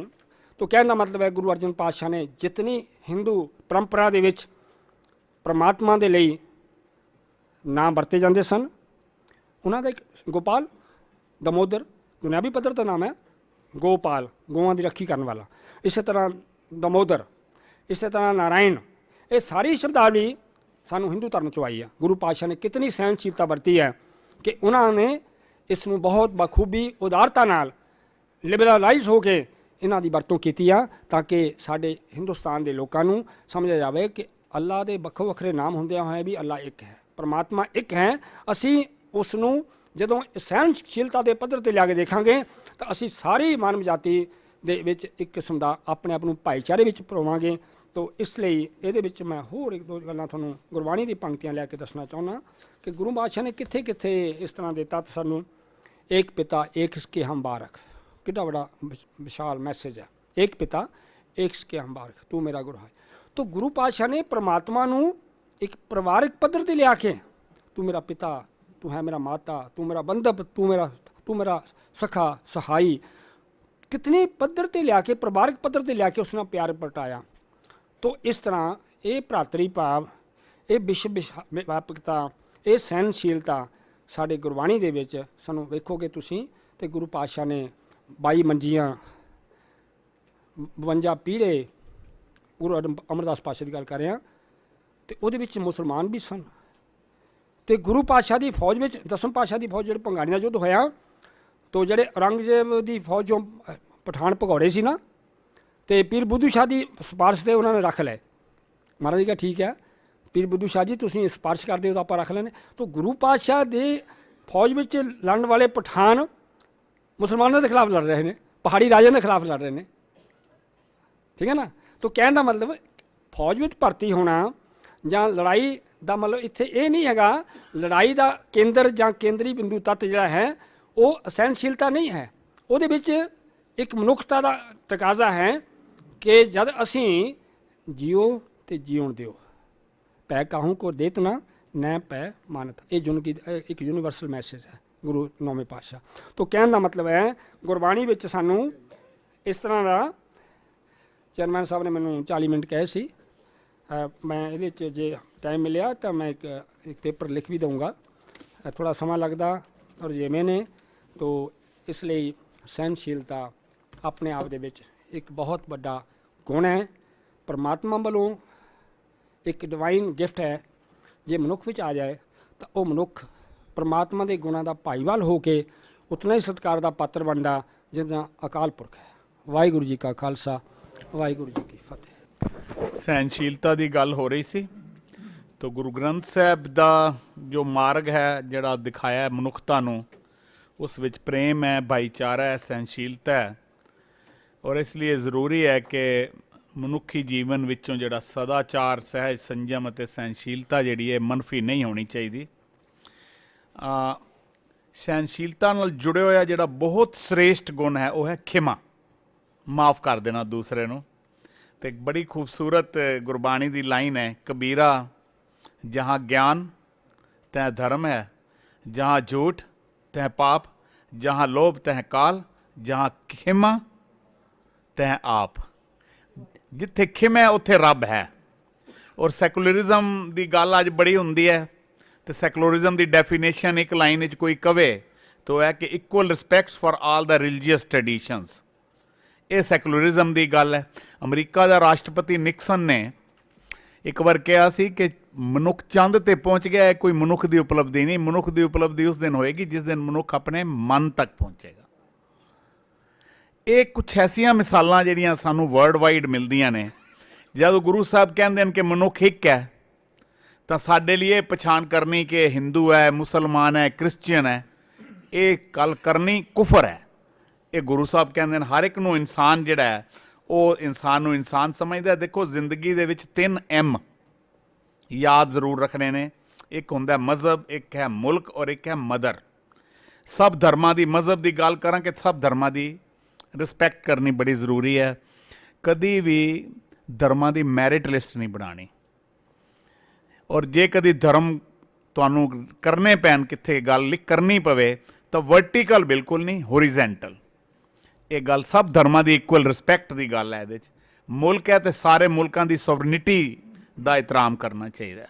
तो कहने का मतलब है गुरु अर्जन पातशाह ने जितनी हिंदू परंपरा दे विच परमात्मा दे लई नां वरते जांदे सन, उन्हां दा एक गोपाल, दमोदर दुनियावी पद्धर दा नाम है, गोपाल गौवां की रखी करने वाला, इस तरह दमोदर, इस तरह नारायण। ये सारी शब्दावली सानू हिंदू धर्म चो आई है। गुरु पातशाह ने कितनी सहनशीलता वरती है कि उन्होंने इसनू बहुत बखूबी उदारता नाल लिबरलाइज हो के इन्हां दी वरतों कीती आ, ताकि साडे हिंदुस्तान दे लोकां नू समझिया जाए कि अल्लाह दे ਵੱਖੋ ਵੱਖਰੇ नाम ਹੁੰਦਿਆਂ ਹੋਏ भी अल्लाह एक है, परमात्मा एक है। असी उसनू ਜਦੋਂ ਸਹਿਣਸ਼ੀਲਤਾ ਦੇ ਪੱਧਰ 'ਤੇ ਲਿਆ ਕੇ ਦੇਖਾਂਗੇ ਤਾਂ ਅਸੀਂ ਸਾਰੀ ਮਾਨਵ ਜਾਤੀ ਦੇ ਵਿੱਚ ਇੱਕ ਕਿਸਮ ਦਾ ਆਪਣੇ ਆਪ ਨੂੰ ਭਾਈਚਾਰੇ ਵਿੱਚ ਪਰੋਵਾਂਗੇ। ਤਾਂ ਇਸ ਲਈ ਇਹਦੇ ਵਿੱਚ ਮੈਂ ਹੋਰ ਇੱਕ ਦੋ ਗੱਲਾਂ ਤੁਹਾਨੂੰ ਗੁਰਬਾਣੀ ਦੀ ਪੰਕਤੀਆਂ ਲੈ ਕੇ ਦੱਸਣਾ ਚਾਹੁੰਦਾ ਕਿ ਗੁਰੂ ਬਾਦਸ਼ਾਹ ਨੇ ਕਿੱਥੇ ਕਿੱਥੇ ਇਸ ਤਰ੍ਹਾਂ ਦੇ ਤੱਤ ਸਾਨੂੰ, ਏਕ ਪਿਤਾ ਏਕ ਕੇ ਹਮ ਬਾਰਕ, ਕਿੱਡਾ ਬੜਾ ਵਿਸ਼ਾਲ ਮੈਸੇਜ ਹੈ। ਏਕ ਪਿਤਾ ਏਕ ਕੇ ਹਮ ਬਾਰਕ, ਤੂੰ ਮੇਰਾ ਗੁਰੂ ਹੈ। ਤਾਂ ਗੁਰੂ ਪਾਤਸ਼ਾਹ ਨੇ ਪਰਮਾਤਮਾ ਨੂੰ ਇੱਕ ਪਰਿਵਾਰਕ ਪੱਧਰ 'ਤੇ ਲਿਆ ਕੇ, ਤੂੰ ਮੇਰਾ ਪਿਤਾ, तू है मेरा माता, तू मेरा बंधप, तू मेरा सखा सहाई। कितनी पद्धर ते लिया के, परिवारक पद्धर ते लिया के उसने प्यार प्रगटाया। तो इस तरह ये भ्रातरी भाव, ये विश्व व्यापकता, ये सहनशीलता साढ़े गुरबाणी दे विच सानू वेखोगे तुसीं ते गुरु पातशाह ने 22 मंजियां 52 पीढ़े, गुरु अमरदास पातशाह की गल कर रहे हैं, तो उहदे विच मुसलमान भी सन। तो गुरु पातशाह की फौज में, दसम पातशाह की फौज जो भंगाणी का युद्ध होया, तो ਜਿਹੜੇ औरंगजेब की फौज जो पठान भगौड़े सी ना, तो पीर बुद्धू शाह की सिफारिश से उन्होंने रख लै। महाराज जी कहा ठीक है, पीर बुद्धू शाह जी तुसीं सिफारिश करते हो तो आप रख लेने। तो गुरु पातशाह की फौज में लड़न वाले पठान मुसलमानों के खिलाफ लड़ रहे हैं, पहाड़ी राजे के खिलाफ लड़ रहे हैं, ठीक है ना। तो कहने का मतलब फौज में भर्ती होना ਜਾਂ लड़ाई का मतलब इत्थे ये नहीं हैगा, लड़ाई का केंद्र ਜਾਂ केंद्री बिंदु तत्त जिहड़ा है वो सहनशीलता नहीं है। ਉਹਦੇ ਵਿੱਚ एक मनुखता का तकाजा है कि जद असीं जियो तो जीवन दिओ, पै काहू को देत ना न पै मानत। ये एक यूनीवर्सल मैसेज है गुरु नौवें पातशाह। तो कहने का मतलब है गुरबाणी विच सानू इस तरह का, चेयरमैन साहब ने मैनू 40 मिनट कहे सी, मैं ये जे टाइम मिलिया तो मैं एक पेपर लिख भी दूँगा, थोड़ा समा लगता और जे मैंने, तो इसलिए सहनशीलता अपने आप दे विच एक बहुत बड़ा गुण है, परमात्मा वालों एक डिवाइन गिफ्ट है। जे मनुख विच आ जाए तो वह मनुख परमात्मा के गुणों का भाईवाल हो के उतना ही सत्कार का पात्र बनता जितना अकाल पुरख है। वाहिगुरू जी का खालसा, वाहिगुरू जी की फतेह। सहनशीलता की गल हो रही सी, तो गुरु ग्रंथ साहब का जो मार्ग है जिहड़ा दिखाया है मनुखता नूं, उस विच प्रेम है, भाईचारा है, सहनशीलता है। और इसलिए ज़रूरी है कि मनुखी जीवन विचों जिहड़ा सदाचार, सहज संयम अते सहनशीलता जिहड़ी है मनफी नहीं होनी चाहिए। सहनशीलता नाल जुड़े होया जिहड़ा बहुत श्रेष्ठ गुण है वह है खिमा, माफ़ कर देना दूसरे नूं। तो एक बड़ी खूबसूरत गुरबाणी की लाइन है, कबीरा जहाँ ज्ञान तह धर्म है, जहाँ झूठ तह पाप, जहाँ लोभ तह काल, जहाँ खिमा तह आप। जिथे खिम है उत्थे रब है। और सैकुलरिज्म की गल अज बड़ी होंदी है, तो सैकुलरिज्म की डेफिनेशन एक लाइन कोई कवे तो है कि equal respect for all the religious traditions. ये सैकुलरिज्म की गल है। अमरीका का राष्ट्रपति निक्सन ने एक बार कहा सी कि मनुख चंद ते पहुँच गया है, कोई मनुख की उपलब्धि नहीं, मनुख की उपलब्धि उस दिन होएगी जिस दिन मनुख अपने मन तक पहुँचेगा। ये कुछ ऐसिया मिसालां जिहड़ियां सानू वर्ल्ड वाइड मिलदियां ने। जब गुरु साहब कहते हैं कि मनुख एक है, तो साडे लिए पछाण करनी कि हिंदू है, मुसलमान है, क्रिश्चियन है, ये गल करनी कुफर है। ये गुरु साहब कहते हैं हर एक नूं इंसान जिहड़ा है वो इंसान नूं इंसान समझदा है। देखो जिंदगी दे विच 3 M याद जरूर रखने ने, एक हुंदा मजहब, एक है मुल्क और एक है मदर। सब धर्मां दी, मजहब की गल करां कि सब धर्मां दी रिस्पैक्ट करनी बड़ी ज़रूरी है। कभी भी धर्मां दी मैरिट लिस्ट नहीं बनानी। और जे कभी धर्म तुहानू करने पैन कित्थे गल करनी पवे तो वर्टिकल बिल्कुल नहीं, होरिजेंटल। ये गल सब धर्मां दी इक्वल रिस्पैक्ट की गल है। इहदे मुल्क है तो सारे मुल्कां दी सोवरनिटी का एहतराम करना चाहिए।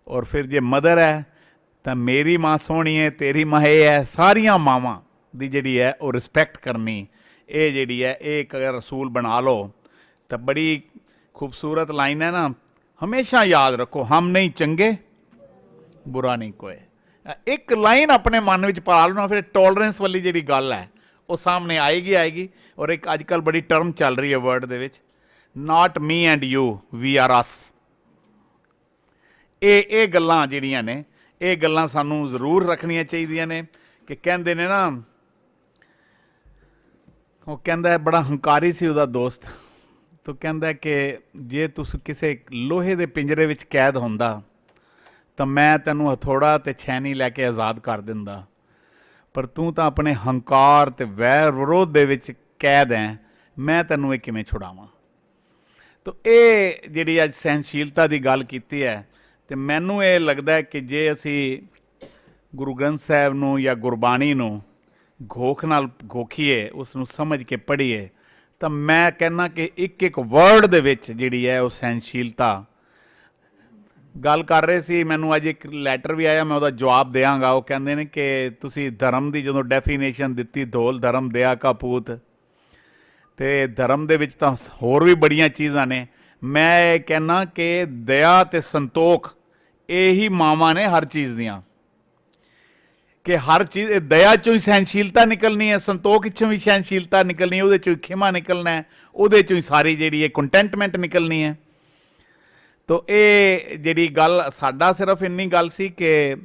और फिर जे मदर है तो मेरी माँ सोहनी है, तेरी माँ ये है, सारिया मावां दी जिहड़ी है वो रिस्पैक्ट करनी, ये जिहड़ी है एक अगर रसूल बना लो तो बड़ी खूबसूरत लाइन है ना, हमेशा याद रखो हम नहीं चंगे बुरा नहीं कोई। एक लाइन अपने मन में पा लो ना, फिर टॉलरेंस वाली जिहड़ी गल है वो सामने आएगी। और एक अजकल बड़ी टर्म चल रही है word they which, not me and you we are us. ये गल्लां जिहड़ियां ने, ये गल्लां सानू जरूर रखनियां चाहिए ने। कि कहंदे ने ना, वो कहंदा है बड़ा हंकारी सी उहदा दोस्त, तो कहंदा है कि जे तुस किसी लोहे दे पिंजरे विच कैद हुंदा तो मैं तैनूं हथौड़ा ते छैनी लैके आज़ाद कर दिंदा, पर तू तो अपने हंकार ते वैर विरोध दे विच कैद है, मैं तैनूं ये किवें छुड़ावां। तो ये जिहड़ी अज सहनशीलता की गल कीती है, तो मैनूं ये लगदा है कि जे असी ਗੁਰੂ ਗ੍ਰੰਥ ਸਾਹਿਬ ਨੂੰ ਜਾਂ ਗੁਰਬਾਣੀ ਨੂੰ ਘੋਖ ਨਾਲ ਘੋਖੀਏ, ਉਸ ਨੂੰ ਸਮਝ ਕੇ ਪੜ੍ਹੀਏ, ਤਾਂ ਮੈਂ ਕਹਿੰਦਾ ਕਿ ਇੱਕ ਇੱਕ ਵਰਡ ਦੇ ਵਿੱਚ ਜਿਹੜੀ ਹੈ ਉਹ ਸਹਿਨਸ਼ੀਲਤਾ। ਗੱਲ ਕਰ ਰਹੇ ਸੀ, ਮੈਨੂੰ ਅੱਜ ਇੱਕ ਲੈਟਰ ਵੀ ਆਇਆ, ਮੈਂ ਉਹਦਾ ਜਵਾਬ ਦਿਆਂਗਾ। ਉਹ ਕਹਿੰਦੇ ਨੇ ਕਿ ਤੁਸੀਂ ਧਰਮ ਦੀ ਜਦੋਂ ਡੈਫੀਨੇਸ਼ਨ ਦਿੱਤੀ, ਧੋਲ ਧਰਮ ਦਿਆ ਕਾ ਪੂਤ, ਅਤੇ ਧਰਮ ਦੇ ਵਿੱਚ ਤਾਂ ਹੋਰ ਵੀ ਬੜੀਆਂ ਚੀਜ਼ਾਂ ਨੇ। ਮੈਂ ਇਹ ਕਹਿੰਦਾ ਕਿ ਦਇਆ ਅਤੇ ਸੰਤੋਖ ਇਹੀ ਮਾਵਾਂ ਨੇ ਹਰ ਚੀਜ਼ ਦੀਆਂ, ਕਿ ਹਰ ਚੀਜ਼ ਦਇਆ 'ਚੋਂ ਹੀ ਸਹਿਨਸ਼ੀਲਤਾ ਨਿਕਲਣੀ ਹੈ, ਸੰਤੋਖ 'ਚੋਂ ਵੀ ਸਹਿਨਸ਼ੀਲਤਾ ਨਿਕਲਣੀ ਹੈ, ਉਹਦੇ 'ਚੋਂ ਹੀ ਖਿਮਾ ਨਿਕਲਣਾ ਹੈ, ਉਹਦੇ 'ਚੋਂ ਹੀ ਸਾਰੀ ਜਿਹੜੀ ਹੈ ਕੰਟੈਂਟਮੈਂਟ ਨਿਕਲਣੀ ਹੈ। ਤੋ ਇਹ ਜਿਹੜੀ ਗੱਲ ਸਾਡਾ ਸਿਰਫ ਇੰਨੀ ਗੱਲ ਸੀ ਕਿ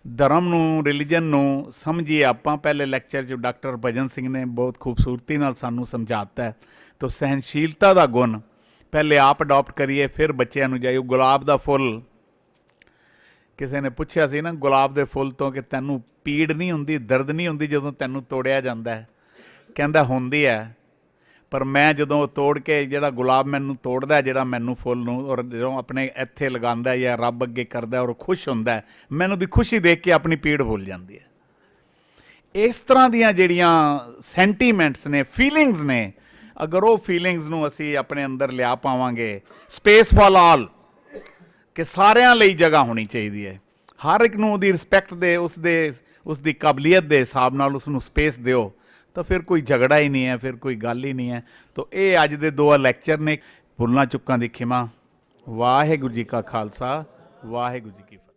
ਧਰਮ ਨੂੰ, ਰਿਲੀਜਨ ਨੂੰ ਸਮਝੀਏ ਆਪਾਂ। ਪਹਿਲੇ ਲੈਕਚਰ 'ਚ ਡਾਕਟਰ ਭਜਨ ਸਿੰਘ ਨੇ ਬਹੁਤ ਖੂਬਸੂਰਤੀ ਨਾਲ ਸਾਨੂੰ ਸਮਝਾਤਾ ਹੈ। ਤੋ ਸਹਿਨਸ਼ੀਲਤਾ ਦਾ ਗੁਣ ਪਹਿਲੇ ਆਪ ਅਡਾਪਟ ਕਰੀਏ, ਫਿਰ ਬੱਚਿਆਂ ਨੂੰ ਜਾਈਏ। ਗੁਲਾਬ ਦਾ ਫੁੱਲ, ਕਿਸੇ ਨੇ ਪੁੱਛਿਆ ਸੀ ਨਾ ਗੁਲਾਬ ਦੇ ਫੁੱਲ ਤੋਂ ਕਿ ਤੈਨੂੰ ਪੀੜ ਨਹੀਂ ਹੁੰਦੀ, ਦਰਦ ਨਹੀਂ ਹੁੰਦੀ ਜਦੋਂ ਤੈਨੂੰ ਤੋੜਿਆ ਜਾਂਦਾ ਹੈ? ਕਹਿੰਦਾ ਹੁੰਦੀ ਹੈ, ਪਰ ਮੈਂ ਜਦੋਂ ਤੋੜ ਕੇ ਜਿਹੜਾ ਗੁਲਾਬ ਮੈਨੂੰ ਤੋੜਦਾ, ਜਿਹੜਾ ਮੈਨੂੰ ਫੁੱਲ ਨੂੰ, ਔਰ ਜਦੋਂ ਆਪਣੇ ਇੱਥੇ ਲਗਾਉਂਦਾ ਜਾਂ ਰੱਬ ਅੱਗੇ ਕਰਦਾ ਔਰ ਖੁਸ਼ ਹੁੰਦਾ, ਮੈਨੂੰ ਦੀ ਖੁਸ਼ੀ ਦੇਖ ਕੇ ਆਪਣੀ ਪੀੜ ਭੁੱਲ ਜਾਂਦੀ ਹੈ। ਇਸ ਤਰ੍ਹਾਂ ਦੀਆਂ ਜਿਹੜੀਆਂ ਸੈਂਟੀਮੈਂਟਸ ਨੇ, ਫੀਲਿੰਗਸ ਨੇ, ਅਗਰ ਉਹ ਫੀਲਿੰਗਸ ਨੂੰ ਅਸੀਂ ਆਪਣੇ ਅੰਦਰ ਲਿਆ ਪਾਵਾਂਗੇ, ਸਪੇਸ ਫਾਰ ਆਲ, ਕਿ ਸਾਰਿਆਂ ਲਈ ਜਗ੍ਹਾ ਹੋਣੀ ਚਾਹੀਦੀ ਹੈ, ਹਰ ਇੱਕ ਨੂੰ ਉਹਦੀ ਰਿਸਪੈਕਟ ਦੇ, ਉਸਦੀ ਕਾਬਲੀਅਤ ਦੇ ਹਿਸਾਬ ਨਾਲ ਉਸ ਨੂੰ ਸਪੇਸ ਦਿਓ, ਤਾਂ ਫਿਰ ਕੋਈ ਝਗੜਾ ਹੀ ਨਹੀਂ ਹੈ, ਫਿਰ ਕੋਈ ਗੱਲ ਹੀ ਨਹੀਂ ਹੈ। ਤਾਂ ਇਹ ਅੱਜ ਦੇ 2 ਲੈਕਚਰ ਨੇ। ਭੁੱਲਾਂ ਚੁੱਕਾਂ ਦੀ ਖਿਮਾ। ਵਾਹਿਗੁਰੂ ਜੀ ਕਾ ਖਾਲਸਾ, ਵਾਹਿਗੁਰੂ ਜੀ ਕੀ ਫਤਿਹ।